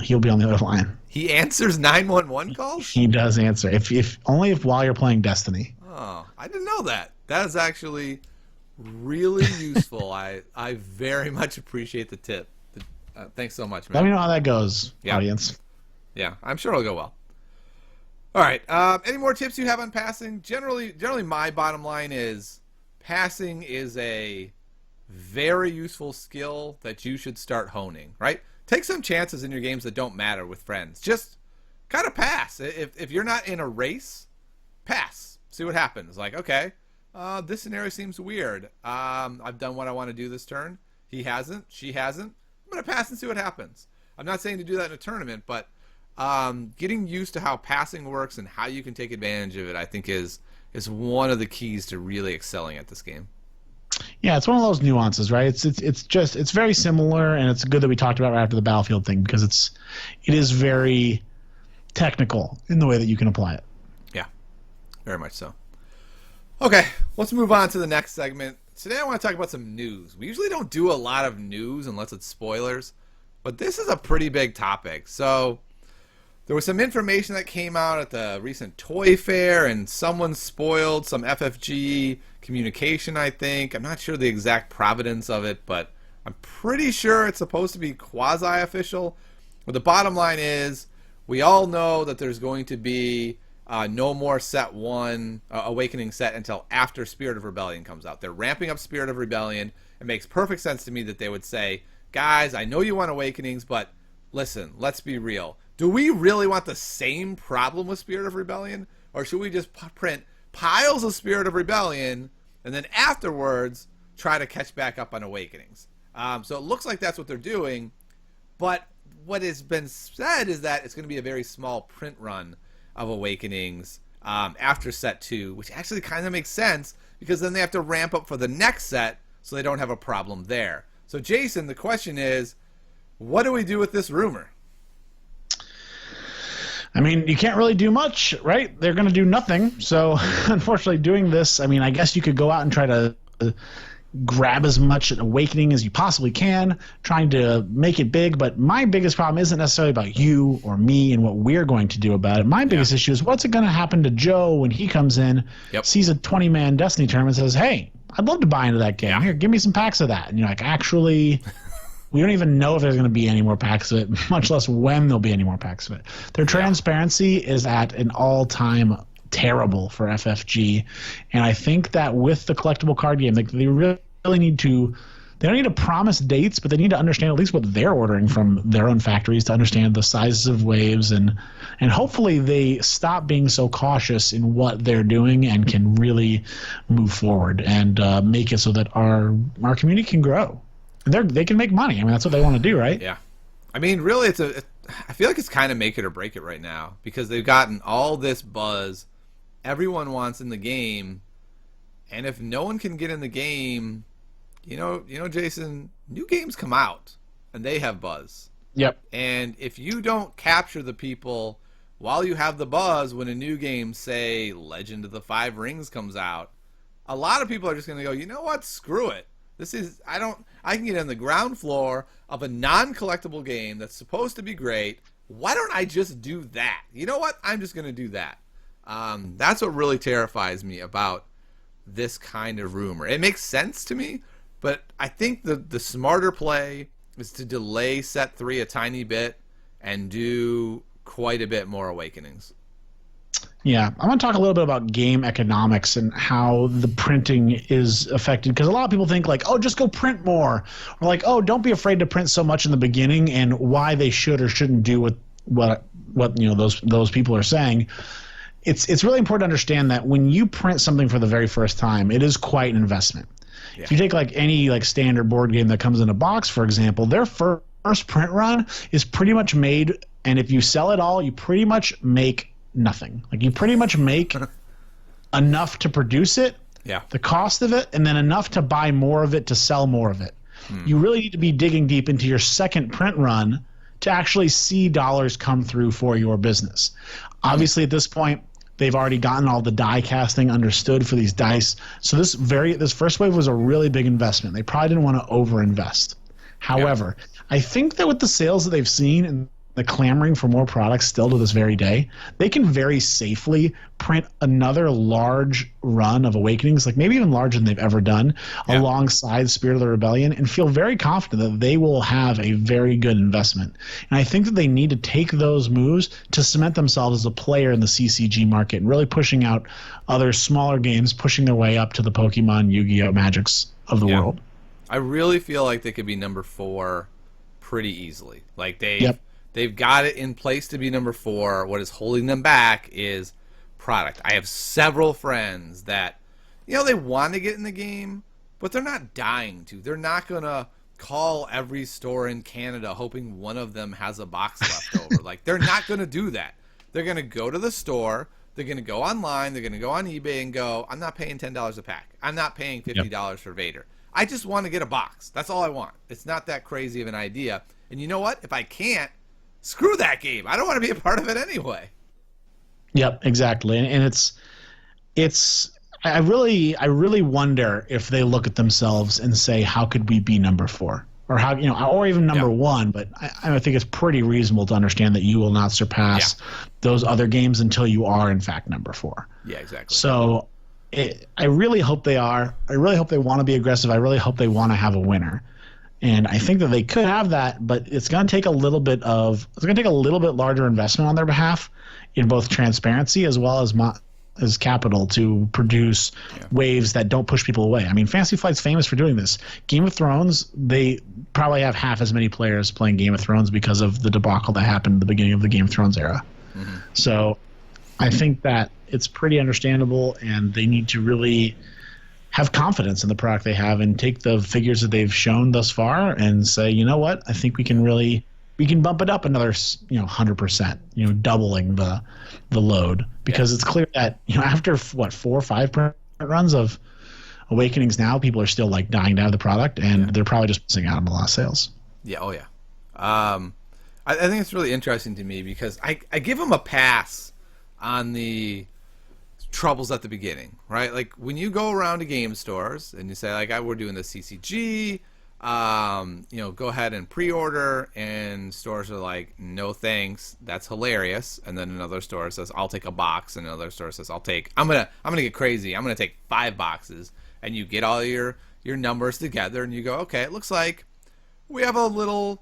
he'll be on the other line. He answers 911 calls? He does answer. If only if while you're playing Destiny. Oh, I didn't know that. That is actually really useful. I very much appreciate the tip. Thanks so much, man. Let me know how that goes, Yeah. audience. Yeah, I'm sure it'll go well. All right. Any more tips you have on passing? Generally, my bottom line is passing is a very useful skill that you should start honing, right? Take some chances in your games that don't matter with friends. Just kind of pass. If you're not in a race, pass. See what happens. Like, okay, this scenario seems weird. I've done what I want to do this turn. He hasn't. She hasn't. I'm going to pass and see what happens. I'm not saying to do that in a tournament, but getting used to how passing works and how you can take advantage of it, I think is one of the keys to really excelling at this game. Yeah, it's one of those nuances, right? It's very similar, and it's good that we talked about right after the Battlefield thing, because it is very technical in the way that you can apply it. Yeah, very much so. Okay, let's move on to the next segment. Today I want to talk about some news. We usually don't do a lot of news unless it's spoilers, but this is a pretty big topic. So there was some information that came out at the recent toy fair, and someone spoiled some FFG communication, I think. I'm not sure the exact providence of it, but I'm pretty sure it's supposed to be quasi-official. But the bottom line is, we all know that there's going to be no more Set 1 Awakening set until after Spirit of Rebellion comes out. They're ramping up Spirit of Rebellion. It makes perfect sense to me that they would say, guys, I know you want Awakenings, but listen, let's be real. Do we really want the same problem with Spirit of Rebellion? Or should we just print piles of Spirit of Rebellion and then afterwards try to catch back up on Awakenings? So it looks like that's what they're doing, but what has been said is that it's going to be a very small print run of Awakenings after Set 2, which actually kind of makes sense because then they have to ramp up for the next set so they don't have a problem there. So Jason, the question is, what do we do with this rumor? I mean, you can't really do much, right? They're going to do nothing. So, unfortunately, doing this, I mean, I guess you could go out and try to grab as much awakening as you possibly can, trying to make it big. But my biggest problem isn't necessarily about you or me and what we're going to do about it. My biggest issue is what's going to happen to Joe when he comes in, sees a 20-man Destiny tournament, and says, hey, I'd love to buy into that game. Here, give me some packs of that. And you're like, actually, we don't even know if there's going to be any more packs of it, much less when there'll be any more packs of it. Their transparency is at an all-time terrible for FFG, and I think that with the collectible card game, they really need to. They don't need to promise dates, but they need to understand at least what they're ordering from their own factories to understand the sizes of waves, and hopefully they stop being so cautious in what they're doing and can really move forward and make it so that our community can grow. They can make money. I mean, that's what they want to do, right? Yeah. I mean, really, I feel like it's kind of make it or break it right now because they've gotten all this buzz everyone wants in the game, and if no one can get in the game, you know, Jason, new games come out and they have buzz. Yep. And if you don't capture the people while you have the buzz when a new game, say Legend of the Five Rings, comes out, a lot of people are just going to go, you know what, screw it. I can get on the ground floor of a non-collectible game that's supposed to be great. Why don't I just do that? You know what? I'm just going to do that. That's what really terrifies me about this kind of rumor. It makes sense to me, but I think the smarter play is to delay set 3 a tiny bit and do quite a bit more Awakenings. Yeah, I want to talk a little bit about game economics and how the printing is affected, because a lot of people think like, oh, just go print more, or like, oh, don't be afraid to print so much in the beginning, and why they should or shouldn't do what those people are saying. It's really important to understand that when you print something for the very first time, it is quite an investment. Yeah. If you take like any like standard board game that comes in a box, for example, their first print run is pretty much made, and if you sell it all, you pretty much make nothing. Like you pretty much make enough to produce it, the cost of it, and then enough to buy more of it to sell more of it. You really need to be digging deep into your second print run to actually see dollars come through for your business. Obviously, at this point, they've already gotten all the die casting understood for these dice. So this first wave was a really big investment. They probably didn't want to overinvest. However, I think that with the sales that they've seen and the clamoring for more products still to this very day, they can very safely print another large run of Awakenings, like maybe even larger than they've ever done, alongside Spirit of the Rebellion, and feel very confident that they will have a very good investment. And I think that they need to take those moves to cement themselves as a player in the CCG market and really pushing out other smaller games, pushing their way up to the Pokemon, Yu-Gi-Oh! Magics of the world. I really feel like they could be number 4 pretty easily. Like they've got it in place to be number 4. What is holding them back is product. I have several friends that, they want to get in the game, but they're not dying to. They're not going to call every store in Canada hoping one of them has a box left over. Like, they're not going to do that. They're going to go to the store. They're going to go online. They're going to go on eBay and go, I'm not paying $10 a pack. I'm not paying $50 for Vader. I just want to get a box. That's all I want. It's not that crazy of an idea. And you know what? If I can't, screw that game. I don't want to be a part of it anyway. Yep, exactly. And it's I really wonder if they look at themselves and say, how could we be number 4? Or how, or even number 1, but I think it's pretty reasonable to understand that you will not surpass those other games until you are in fact number 4. Yeah, exactly. So I really hope they are. I really hope they want to be aggressive. I really hope they want to have a winner. And I think that they could have that, but it's going to take a little bit larger investment on their behalf in both transparency as well as capital to produce waves that don't push people away. I mean, Fantasy Flight's famous for doing this. Game of Thrones, they probably have half as many players playing Game of Thrones because of the debacle that happened at the beginning of the Game of Thrones era. Mm-hmm. So I think that it's pretty understandable, and they need to really have confidence in the product they have and take the figures that they've shown thus far and say, you know what, I think we can bump it up another 100%, doubling the load, because it's clear that after 4 or 5 print runs of Awakenings now, people are still like dying to have the product, and they're probably just missing out on a lot of sales. Yeah, oh yeah. I think it's really interesting to me because I give them a pass on the troubles at the beginning, right? Like when you go around to game stores and you say like, we're doing the CCG, go ahead and pre-order, and stores are like, no thanks, that's hilarious. And then another store says, I'll take a box, and another store says, I'm gonna get crazy, I'm gonna take 5 boxes, and you get all your numbers together and you go, okay, it looks like we have a little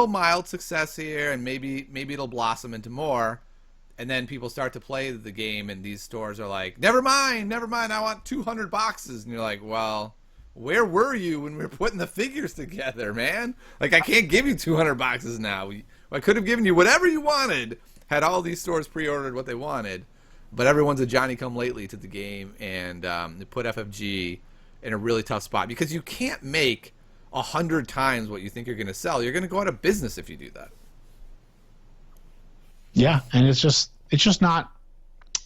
mild success here, and maybe it'll blossom into more. And then people start to play the game, and these stores are like, never mind, I want 200 boxes. And you're like, well, where were you when we were putting the figures together, man? Like, I can't give you 200 boxes now. I could have given you whatever you wanted had all these stores pre-ordered what they wanted. But everyone's a Johnny-come-lately to the game, and they put FFG in a really tough spot because you can't make 100 times what you think you're going to sell. You're going to go out of business if you do that. Yeah, and it's just not.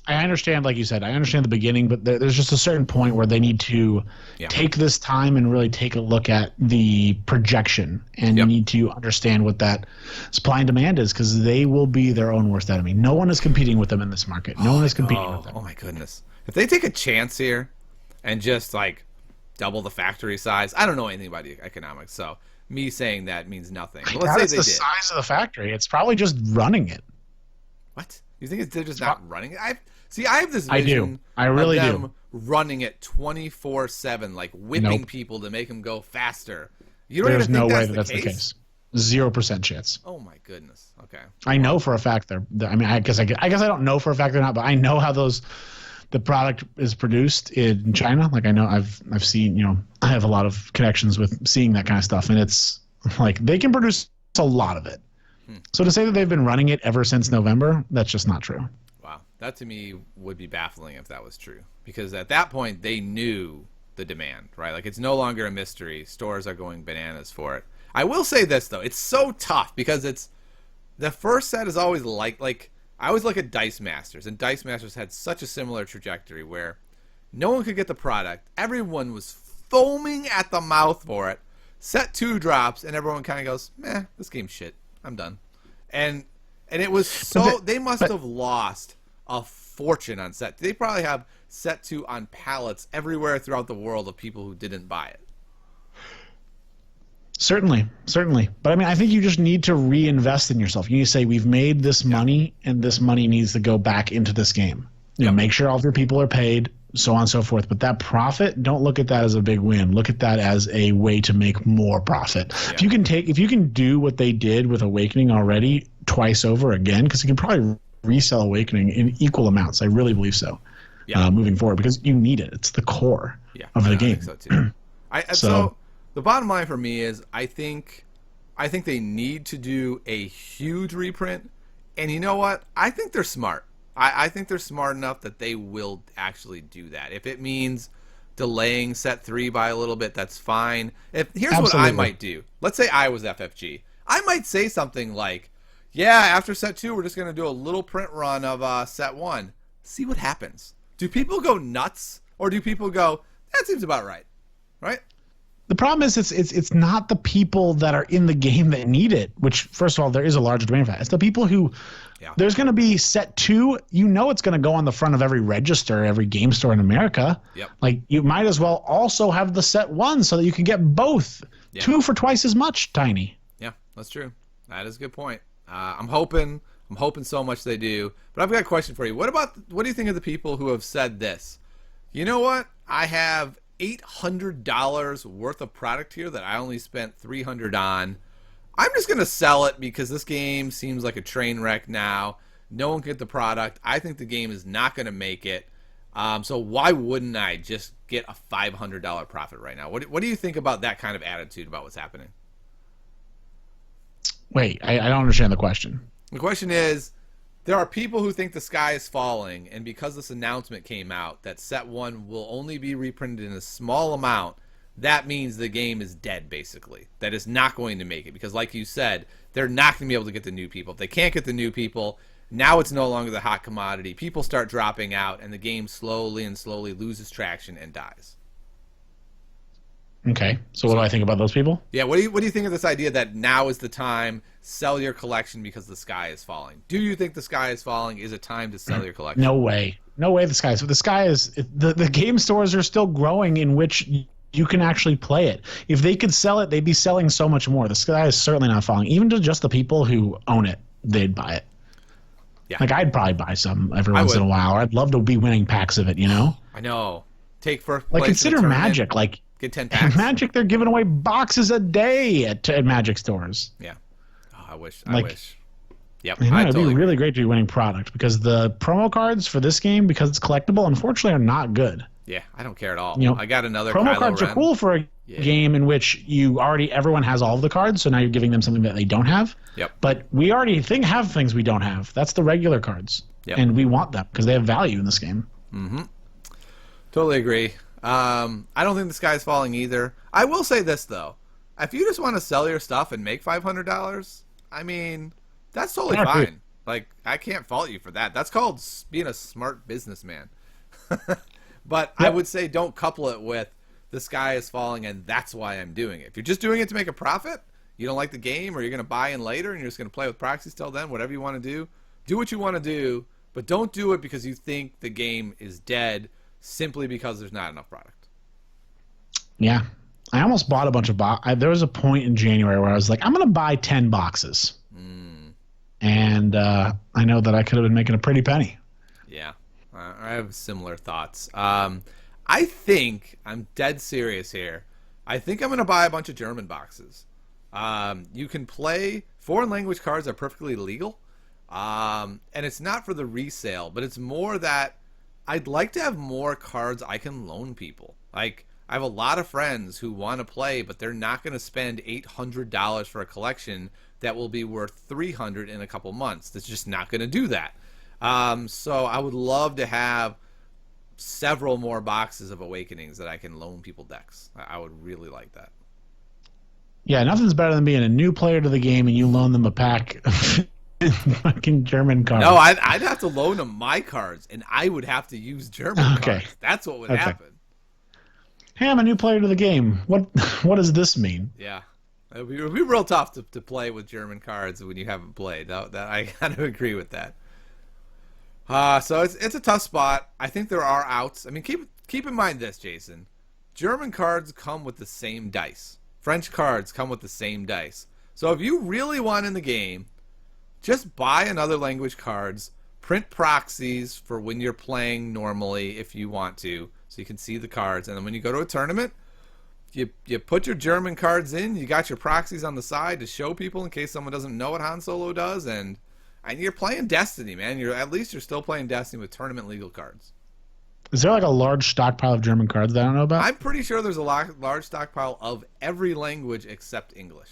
I understand, like you said, I understand the beginning, but there's just a certain point where they need to take this time and really take a look at the projection, and you need to understand what that supply and demand is, because they will be their own worst enemy. No one is competing with them in this market. No one is competing with them. Oh my goodness! If they take a chance here and just like double the factory size, I don't know anything about economics, so me saying that means nothing. But let's say they did. Size of the factory. It's probably just running it. What? You think they're just not running it? I have this vision. I do. I really of them do. Running it 24/7, like whipping people to make them go faster. You don't There's even think no way that's the case. 0% chance. Oh my goodness. Okay. I know for a fact they're. I mean, I guess I don't know for a fact they're not, but I know how the product is produced in China. Like, I know I've seen. I have a lot of connections with seeing that kind of stuff, and it's like they can produce a lot of it. So to say that they've been running it ever since November, that's just not true. Wow. That to me would be baffling if that was true. Because at that point, they knew the demand, right? Like, it's no longer a mystery. Stores are going bananas for it. I will say this, though. It's so tough because the first set is always like I always look at Dice Masters, and Dice Masters had such a similar trajectory where no one could get the product. Everyone was foaming at the mouth for it. Set 2 drops, and everyone kind of goes, meh, this game's shit. I'm done. And it was so they must have lost a fortune on set. They probably have set 2 on pallets everywhere throughout the world of people who didn't buy it. Certainly. But I mean, I think you just need to reinvest in yourself. You need to say, we've made this money, and this money needs to go back into this game. Make sure all of your people are paid, so on and so forth. But that profit, don't look at that as a big win. Look at that as a way to make more profit. Yeah. If you can do what they did with Awakening already twice over again, because you can probably resell Awakening in equal amounts. I really believe so. Yeah. Moving forward, because you need it. It's the core of the game. I think so too. So the bottom line for me is I think they need to do a huge reprint, and you know what? I think they're smart. I think they're smart enough that they will actually do that. If it means delaying set 3 by a little bit, that's fine. Here's what I might do. Let's say I was FFG. I might say something like, yeah, after set 2, we're just going to do a little print run of set 1. See what happens. Do people go nuts, or do people go, that seems about right? Right? The problem is it's not the people that are in the game that need it, which, first of all, there is a large demand for that. It's the people who there's going to be set 2. It's going to go on the front of every register, every game store in America. Yep. Like, you might as well also have the set 1 so that you can get both. 2 for twice as much, Tiny. Yeah, that's true. That is a good point. I'm hoping so much they do. But I've got a question for you. What do you think of the people who have said this? You know what? I have $800 worth of product here that I only spent $300 on. I'm just going to sell it because this game seems like a train wreck now. No one can get the product. I think the game is not going to make it. So why wouldn't I just get a $500 profit right now? What do you think about that kind of attitude about what's happening? Wait, I don't understand the question. The question is, there are people who think the sky is falling, and because this announcement came out that set 1 will only be reprinted in a small amount, that means the game is dead, basically. That is not going to make it, because like you said, they're not going to be able to get the new people. If they can't get the new people, now it's no longer the hot commodity. People start dropping out, and the game slowly loses traction and dies. Okay. So what do I think about those people? Yeah, what do you think of this idea that now is the time, sell your collection because the sky is falling? Do you think the sky is falling? Is it time to sell your collection? No way. No way the sky is the game stores are still growing in which you can actually play it. If they could sell it, they'd be selling so much more. The sky is certainly not falling. Even to just the people who own it, they'd buy it. Yeah. Like I'd probably buy some every once in a while. I'd love to be winning packs of it, you know? I know. Take first place. Like consider Magic. Like get 10 packs. Magic, they're giving away boxes a day at Magic stores. Yeah. Oh, I wish. Yep. It'd be really great to be winning product because the promo cards for this game, because it's collectible, unfortunately, are not good. Yeah, I don't care at all. You know, I got another promo Kylo cards Ren. are cool for a game in which everyone has all of the cards, so now you're giving them something that they don't have. Yep. But we already have things we don't have. That's the regular cards. Yep. And we want them because they have value in this game. Mm-hmm. Totally agree. I don't think the sky's falling either. I will say this though: if you just want to sell your stuff and make $500, I mean, that's totally fine. Like, I can't fault you for that. That's called being a smart businessman. But I would say don't couple it with the sky is falling and that's why I'm doing it. If you're just doing it to make a profit, you don't like the game, or you're going to buy in later and you're just going to play with proxies till then, whatever you want to do what you want to do, but don't do it because you think the game is dead simply because there's not enough product. Yeah. I almost bought a bunch of there was a point in January where I was like, I'm going to buy 10 boxes. And I know that I could have been making a pretty penny. Yeah. I have similar thoughts. I think, I'm dead serious here, I think I'm going to buy a bunch of German boxes. You can play, foreign language cards are perfectly legal. And it's not for the resale, but it's more that I'd like to have more cards I can loan people. Like, I have a lot of friends who want to play, but they're not going to spend $800 for a collection that will be worth $300 in a couple months. That's just not going to do that. So I would love to have several more boxes of Awakenings that I can loan people decks. I would really like that. Yeah, nothing's better than being a new player to the game and you loan them a pack of fucking German cards. No, I'd have to loan them my cards, and I would have to use German cards. That's what would happen. Hey, I'm a new player to the game. What does this mean? Yeah. It would be real tough to play with German cards when you haven't played. That I kind of agree with that. So it's a tough spot. I think there are outs. I mean, keep in mind this, Jason. German cards come with the same dice. French cards come with the same dice. So if you really want in the game, just buy another language cards, print proxies for when you're playing normally if you want to, so you can see the cards. And then when you go to a tournament, you put your German cards in, you got your proxies on the side to show people in case someone doesn't know what Han Solo does, and you're playing Destiny, man. At least you're still playing Destiny with tournament legal cards. Is there like a large stockpile of German cards that I don't know about? I'm pretty sure there's a large stockpile of every language except English.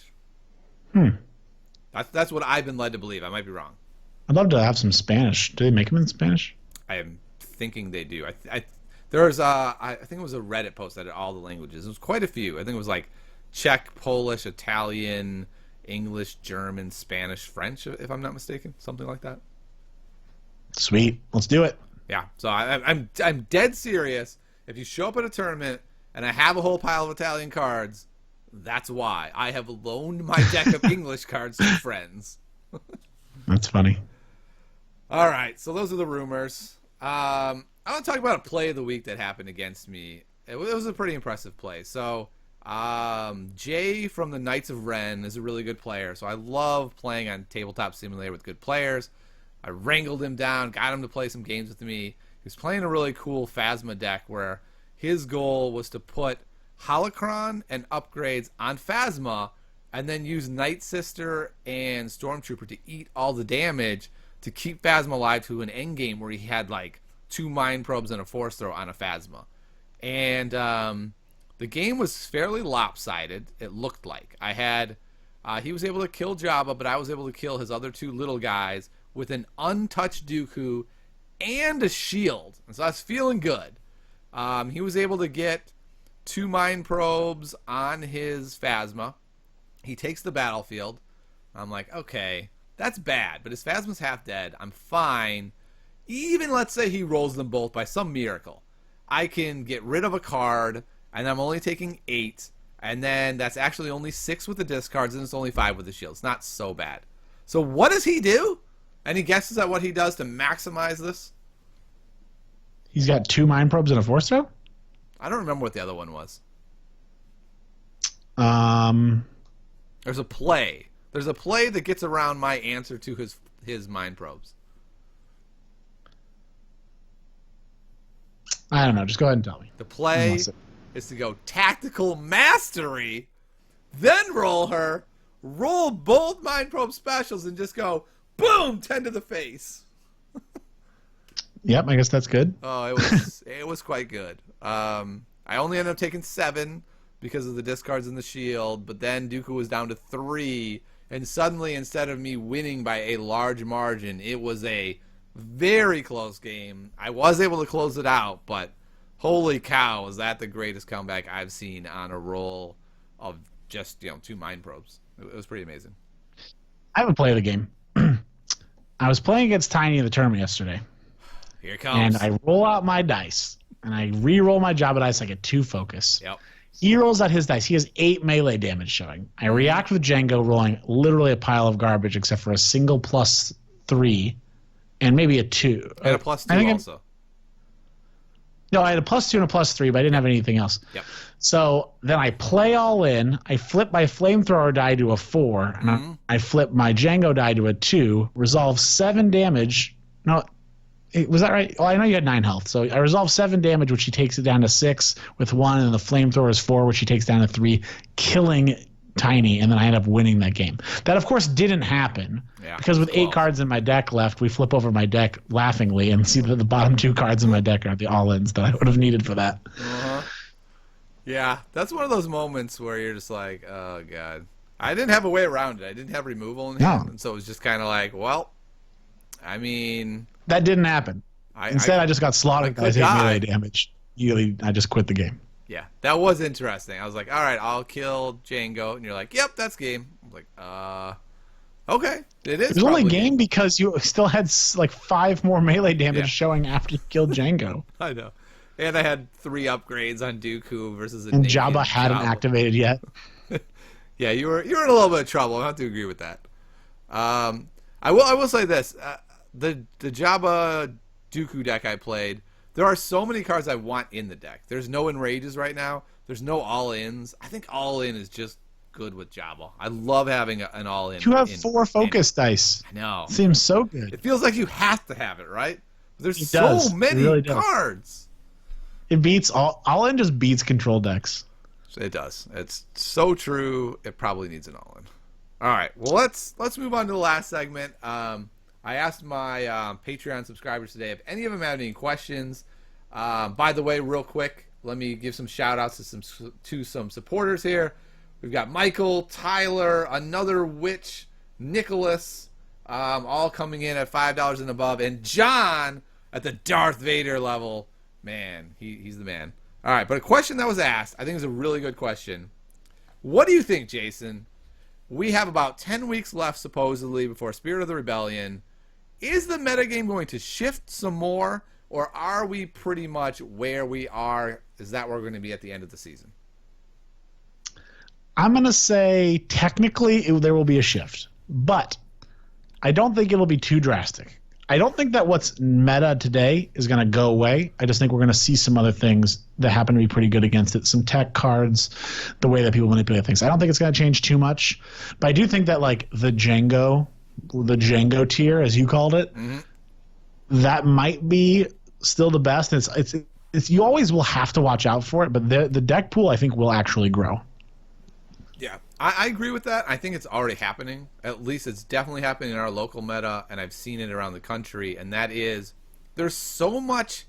That's what I've been led to believe. I might be wrong. I'd love to have some Spanish. Do they make them in Spanish? I am thinking they do. There was I think it was a Reddit post that had all the languages. It was quite a few. I think it was like Czech, Polish, Italian, English, German, Spanish, French, if I'm not mistaken, something like that. Sweet, let's do it. Yeah, so I'm dead serious. If you show up at a tournament and I have a whole pile of Italian cards, that's why I have loaned my deck of English cards to friends. That's funny. All right, so those are the rumors. I want to talk about a play of the week that happened against me. It was a pretty impressive play. So Jay from the Knights of Ren is a really good player. So I love playing on Tabletop Simulator with good players. I wrangled him down, got him to play some games with me. He was playing a really cool Phasma deck where his goal was to put Holocron and upgrades on Phasma and then use Night Sister and Stormtrooper to eat all the damage to keep Phasma alive to an endgame where he had like 2 Mind Probes and a Force Throw on a Phasma. And the game was fairly lopsided, it looked like. He was able to kill Jabba, but I was able to kill his other 2 little guys with an untouched Dooku and a shield. And so I was feeling good. He was able to get 2 Mind Probes on his Phasma. He takes the battlefield. I'm like, okay, that's bad, but his Phasma's half dead. I'm fine. Even let's say he rolls them both by some miracle. I can get rid of a card, and I'm only taking 8, And then that's actually only 6 with the discards, and it's only 5 with the shields. Not so bad. So what does he do? Any guesses at what he does to maximize this? He's got 2 mind probes and a force throw? I don't remember what the other one was. There's a play. There's a play that gets around my answer to his mind probes. I don't know. Just go ahead and tell me. The play is to go tactical mastery, then roll her, roll both mind probe specials, and just go boom, 10 to the face. Yep, I guess that's good. Oh, it was quite good. I only ended up taking 7 because of the discards and the shield, but then Dooku was down to 3, and suddenly instead of me winning by a large margin, it was a very close game. I was able to close it out, but holy cow, was that the greatest comeback I've seen on a roll of just 2 mind probes. It was pretty amazing. I haven't played the game. I was playing against Tiny in the tournament yesterday. Here it comes. And I roll out my dice, and I re-roll my Jabba dice. I get 2 focus. Yep. He rolls out his dice. He has 8 melee damage showing. I react with Django rolling literally a pile of garbage except for a single +3 and maybe a 2. And a +2 also. No, I had a +2 and a +3, but I didn't have anything else. Yep. So then I play all in. I flip my flamethrower die to a 4, and I flip my Django die to a 2, resolve 7 damage. No, was that right? Oh, I know you had 9 health. So I resolve 7 damage, which he takes it down to 6 with 1, and the flamethrower is 4, which he takes down to 3, killing Tiny, and then I end up winning that game. That, of course, didn't happen because with 8 cards in my deck left, we flip over my deck laughingly and see that the bottom 2 cards in my deck are the all-ins that I would have needed for that. Uh-huh. Yeah, that's one of those moments where you're just like, oh, God. I didn't have a way around it. I didn't have removal in hand, and so it was just kind of like, well, I mean... That didn't happen. Instead, I just got slaughtered by 8 melee damage. I just quit the game. Yeah, that was interesting. I was like, all right, I'll kill Django. And you're like, yep, that's game. I'm like, okay. It is. It was only game because you still had like 5 more melee damage showing after you killed Django. I know. And I had 3 upgrades on Dooku versus a And Jabba hadn't activated yet. Yeah, you're in a little bit of trouble. I have to agree with that. I will say this. The Jabba Dooku deck I played, there are so many cards I want in the deck. There's no enrages right now. There's no all-ins. I think all-in is just good with Jabba. I love having an all-in. You have 4 focus dice. I know. It seems so good. It feels like you have to have it, right? There's so many cards. It beats all-in just beats control decks. It does. It's so true. It probably needs an all-in. All right. Well, let's move on to the last segment. I asked my Patreon subscribers today if any of them had any questions. By the way, real quick, let me give some shout-outs to some supporters here. We've got Michael, Tyler, Another Witch, Nicholas, all coming in at $5 and above, and John at the Darth Vader level. Man, he's the man. All right, but a question that was asked, I think is a really good question. What do you think, Jason? We have about 10 weeks left, supposedly, before Spirit of the Rebellion. Is the metagame going to shift some more, or are we pretty much where we are? Is that where we're going to be at the end of the season? I'm going to say technically there will be a shift, but I don't think it'll be too drastic. I don't think that what's meta today is going to go away. I just think we're going to see some other things that happen to be pretty good against it. Some tech cards, the way that people manipulate things. I don't think it's going to change too much, but I do think that like the Django tier, as you called it, that might be still the best. It's you always will have to watch out for it, but the deck pool I think will actually grow. Yeah, I agree with that. I think it's already happening. At least it's definitely happening in our local meta, and I've seen it around the country, and that is there's so much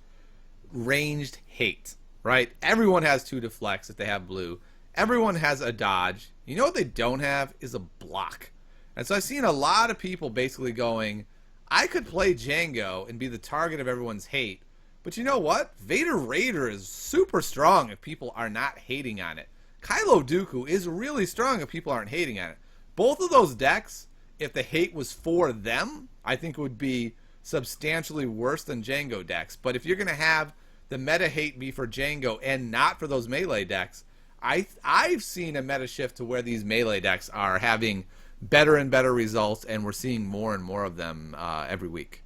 ranged hate, right? Everyone has 2 deflects if they have blue. Everyone has a dodge. You know what they don't have is a block. And so I've seen a lot of people basically going, I could play Django and be the target of everyone's hate, but you know what? Vader Raider is super strong if people are not hating on it. Kylo Dooku is really strong if people aren't hating on it. Both of those decks, if the hate was for them, I think would be substantially worse than Django decks. But if you're going to have the meta hate be for Django and not for those melee decks, I've seen a meta shift to where these melee decks are having better and better results, and we're seeing more and more of them every week.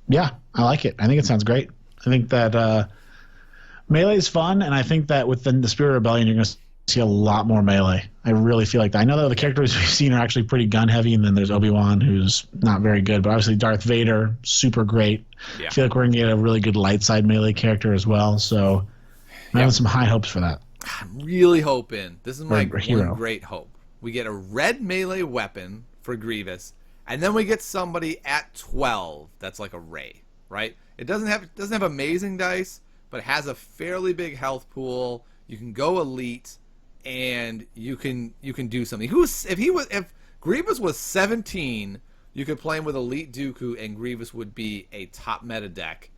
Yeah, I like it. I think it sounds great. I think that melee is fun, and I think that within the Spirit of Rebellion, you're going to see a lot more melee. I really feel like that. I know that the characters we've seen are actually pretty gun heavy, and then there's Obi-Wan, who's not very good, but obviously Darth Vader, super great. Yeah. I feel like we're going to get a really good light side melee character as well, so I'm having some high hopes for that. I'm really hoping, this is my hero. one great hope, we get a red melee weapon for Grievous, and then we get somebody at 12 that's like a Rey, right? It doesn't have amazing dice, but it has a fairly big health pool. You can go elite, and you can do something. If Grievous was 17, you could play him with Elite Dooku, and Grievous would be a top meta deck.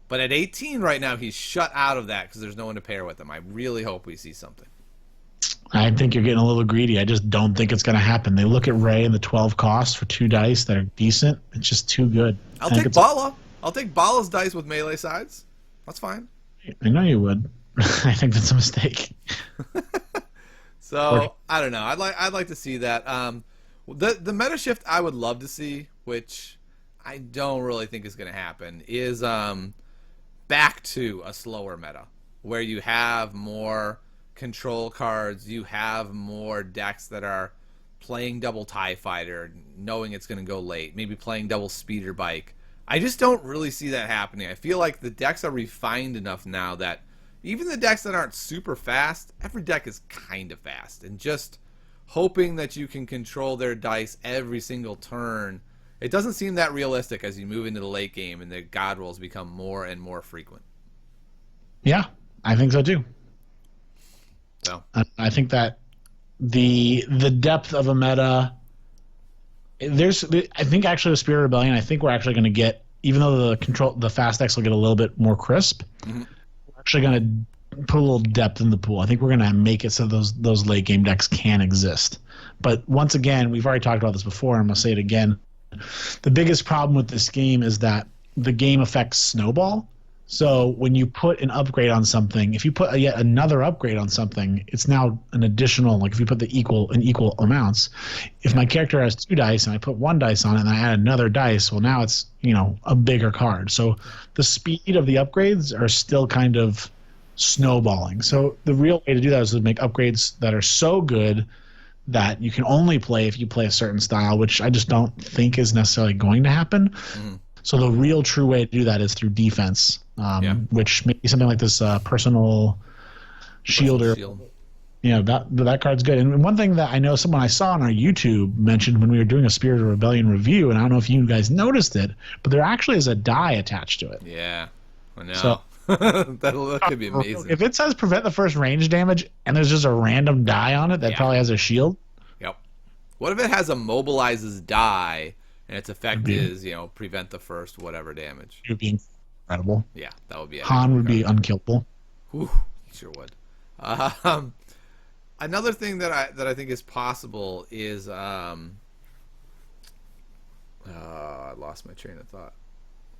But at 18 right now, he's shut out of that because there's no one to pair with him. I really hope we see something. I think you're getting a little greedy. I just don't think it's going to happen. They look at Rey and the 12 costs for 2 dice that are decent. It's just too good. I'll take Bala. I'll take Bala's dice with melee sides. That's fine. I know you would. I think that's a mistake. So I don't know. I'd like to see that. The meta shift I would love to see, which I don't really think is going to happen, is back to a slower meta where you have more control cards, you have more decks that are playing double TIE Fighter, knowing it's going to go late, maybe playing double Speeder Bike. I just don't really see that happening. I feel like the decks are refined enough now that even the decks that aren't super fast, every deck is kind of fast. And just hoping that you can control their dice every single turn, it doesn't seem that realistic as you move into the late game and the god rolls become more and more frequent. Yeah, I think so too. So I think that the depth of a meta, I think actually with Spirit of Rebellion, I think we're actually going to get, even though the fast decks will get a little bit more crisp, we're actually going to put a little depth in the pool. I think we're going to make it so those late game decks can exist. But once again, we've already talked about this before, I'm going to say it again. The biggest problem with this game is that the game affects snowball. So when you put an upgrade on something, if you put yet another upgrade on something, it's now an additional, like if you put in equal amounts. If my character has 2 dice and I put 1 dice on it and I add another dice, well, now it's, a bigger card. So the speed of the upgrades are still kind of snowballing. So the real way to do that is to make upgrades that are so good that you can only play if you play a certain style, which I just don't think is necessarily going to happen. So the real true way to do that is through defense, which may be something like this personal shielder. That card's good. And one thing that I know someone I saw on our YouTube mentioned when we were doing a Spirit of Rebellion review, and I don't know if you guys noticed it, but there actually is a die attached to it. Yeah, I know. So, that could be amazing. If it says prevent the first range damage and there's just a random die on it that probably has a shield. Yep. What if it has a mobilizes die and its effect is, prevent the first whatever damage? It would be incredible. Yeah, that would be Han would be unkillable. Whew, he sure would. Another thing that I think is possible is I lost my train of thought.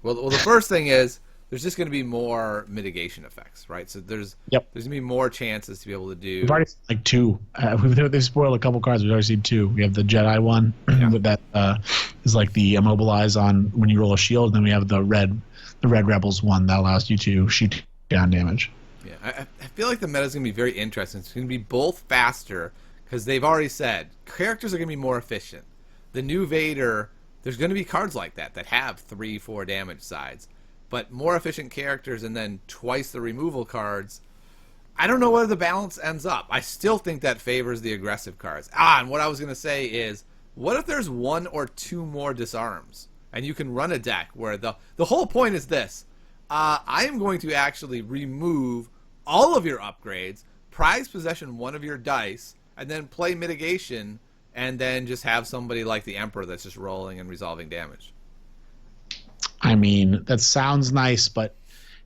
Well, the first thing is there's just going to be more mitigation effects, right? So there's going to be more chances to be able to do. We've already seen 2. They've spoiled a couple cards. We've already seen 2. We have the Jedi one that is like the immobilize on when you roll a shield, and then we have the red Rebels one that allows you to shoot down damage. Yeah, I feel like the meta is going to be very interesting. It's going to be both faster because they've already said characters are going to be more efficient. The new Vader, there's going to be cards like that have 3-4 damage sides. But more efficient characters and then twice the removal cards, I don't know where the balance ends up. I still think that favors the aggressive cards. And what I was going to say is, what if there's 1 or 2 more disarms? And you can run a deck where the whole point is this. I am going to actually remove all of your upgrades, prize possession 1 of your dice, and then play mitigation, and then just have somebody like the Emperor that's just rolling and resolving damage. I mean, that sounds nice, but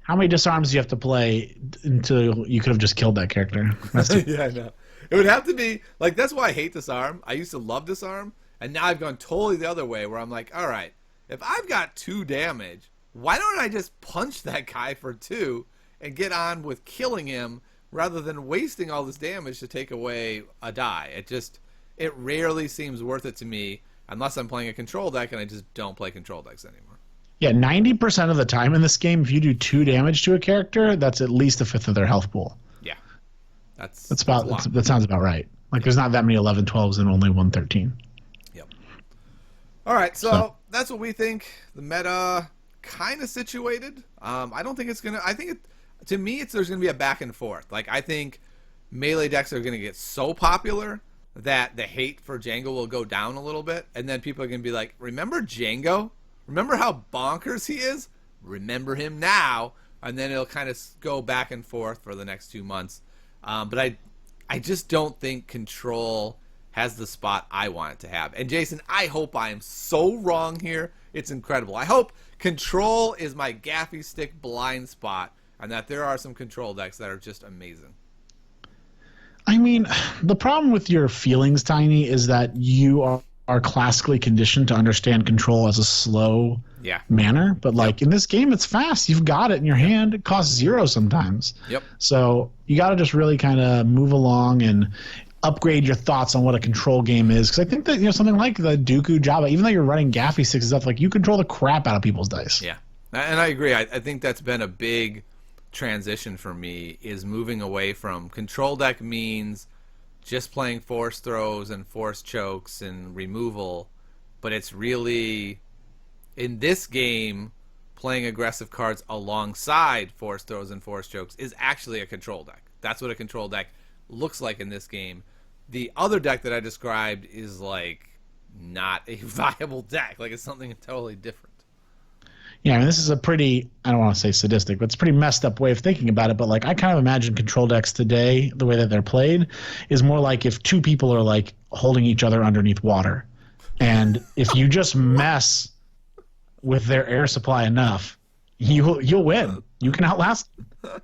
how many disarms do you have to play until you could have just killed that character? Yeah, I know. It would have to be, that's why I hate disarm. I used to love disarm, and now I've gone totally the other way where I'm like, all right, if I've got 2 damage, why don't I just punch that guy for 2 and get on with killing him rather than wasting all this damage to take away a die. It rarely seems worth it to me unless I'm playing a control deck, and I just don't play control decks anymore. Yeah, 90% of the time in this game, if you do 2 damage to a character, that's at least a fifth of their health pool. Yeah. That sounds about right. Like, there's not that many 11-12s and only 113. Yep. All right, so that's what we think. The meta kind of situated. I don't think it's going to... I think, to me, there's going to be a back and forth. Like, I think melee decks are going to get so popular that the hate for Django will go down a little bit, and then people are going to be like, remember Django? Remember how bonkers he is? Remember him now. And then it'll kind of go back and forth for the next 2 months. But I just don't think Control has the spot I want it to have. And Jason, I hope I am so wrong here. It's incredible. I hope Control is my Gaffi Stick blind spot, and that there are some Control decks that are just amazing. I mean, the problem with your feelings, Tiny, is that you are classically conditioned to understand Control as a slow manner. But, like, in this game, it's fast. You've got it in your hand. It costs 0 sometimes. Yep. So you got to just really kind of move along and upgrade your thoughts on what a Control game is. Because I think that, something like the Dooku Jabba, even though you're running Gaffi Sticks and stuff, like, you control the crap out of people's dice. Yeah. And I agree. I think that's been a big transition for me, is moving away from Control deck means just playing force throws and force chokes and removal, but it's really, in this game, playing aggressive cards alongside force throws and force chokes is actually a Control deck. That's what a Control deck looks like in this game. The other deck that I described is, like, not a viable deck. Like, it's something totally different. Yeah, I mean, this is a pretty, I don't want to say sadistic, but it's a pretty messed up way of thinking about it. But, like, I kind of imagine Control decks today, the way that they're played, is more like if 2 people are, like, holding each other underneath water. And if you just mess with their air supply enough, you'll win. You can outlast them.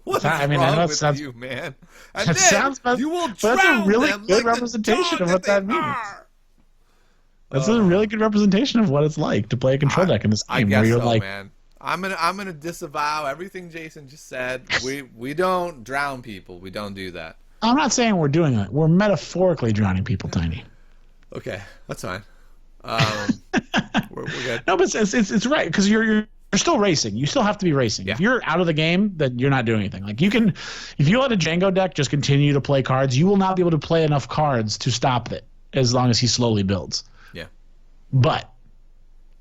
What's wrong with you, man? And you will drown that's a really them good like representation of what that means. Are. That's a really good representation of what it's like to play a Control deck in this game. I guess where you're so, like, man. I'm gonna disavow everything Jason just said. We don't drown people. We don't do that. I'm not saying we're doing it. We're metaphorically drowning people, Tiny. Okay, that's fine. We're good. No, but it's right, because you're still racing. You still have to be racing. Yeah. If you're out of the game, then you're not doing anything. Like, you can, if you let a Django deck just continue to play cards, you will not be able to play enough cards to stop it as long as he slowly builds. Yeah. But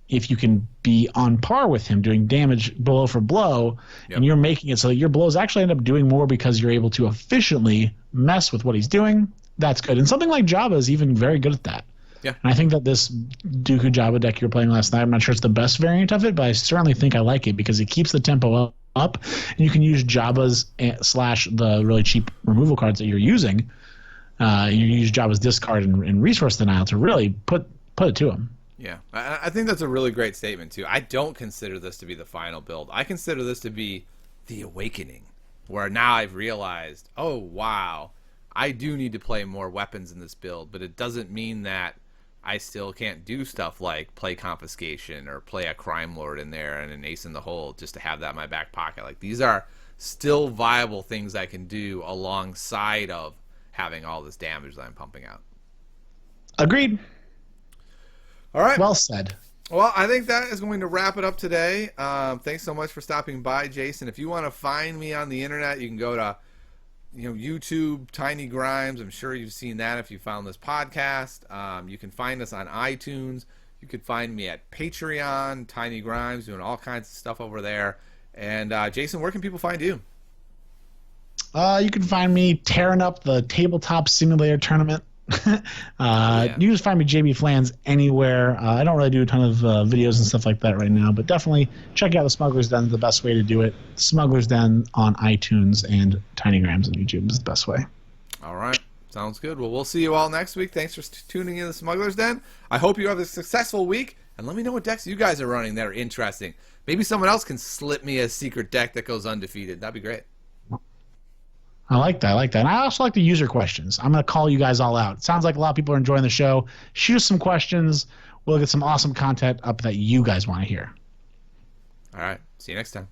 if you can be on par with him, doing damage blow for blow, and you're making it so that your blows actually end up doing more because you're able to efficiently mess with what he's doing, that's good. And something like Jabba is even very good at that. Yeah. And I think that this Dooku Jabba deck you were playing last night, I'm not sure it's the best variant of it, but I certainly think I like it because it keeps the tempo up, and you can use Jabba's / the really cheap removal cards that you're using. You use Jabba's discard and resource denial to really put it to him. Yeah, I think that's a really great statement, too. I don't consider this to be the final build. I consider this to be the awakening, where now I've realized, oh, wow, I do need to play more weapons in this build, but it doesn't mean that I still can't do stuff like play Confiscation or play a Crime Lord in there and an Ace in the Hole just to have that in my back pocket. Like, these are still viable things I can do alongside of having all this damage that I'm pumping out. Agreed. All right. Well said. Well, I think that is going to wrap it up today. Thanks so much for stopping by, Jason. If you want to find me on the internet, you can go to YouTube, Tiny Grimes. I'm sure you've seen that if you found this podcast. You can find us on iTunes. You can find me at Patreon, Tiny Grimes, doing all kinds of stuff over there. And Jason, where can people find you? You can find me tearing up the Tabletop Simulator tournament. You just find me JB Flans anywhere. I don't really do a ton of videos and stuff like that right now, but definitely check out the Smugglers Den. The best way to do it. Smugglers Den on iTunes and Tiny Grams on YouTube is the best way. All right. Sounds good. Well, we'll see you all next week. Thanks for tuning in to the Smugglers Den. I hope you have a successful week, and let me know what decks you guys are running that are interesting. Maybe someone else can slip me a secret deck that goes undefeated. That'd be great. I like that. And I also like the user questions. I'm going to call you guys all out. It sounds like a lot of people are enjoying the show. Shoot us some questions. We'll get some awesome content up that you guys want to hear. All right. See you next time.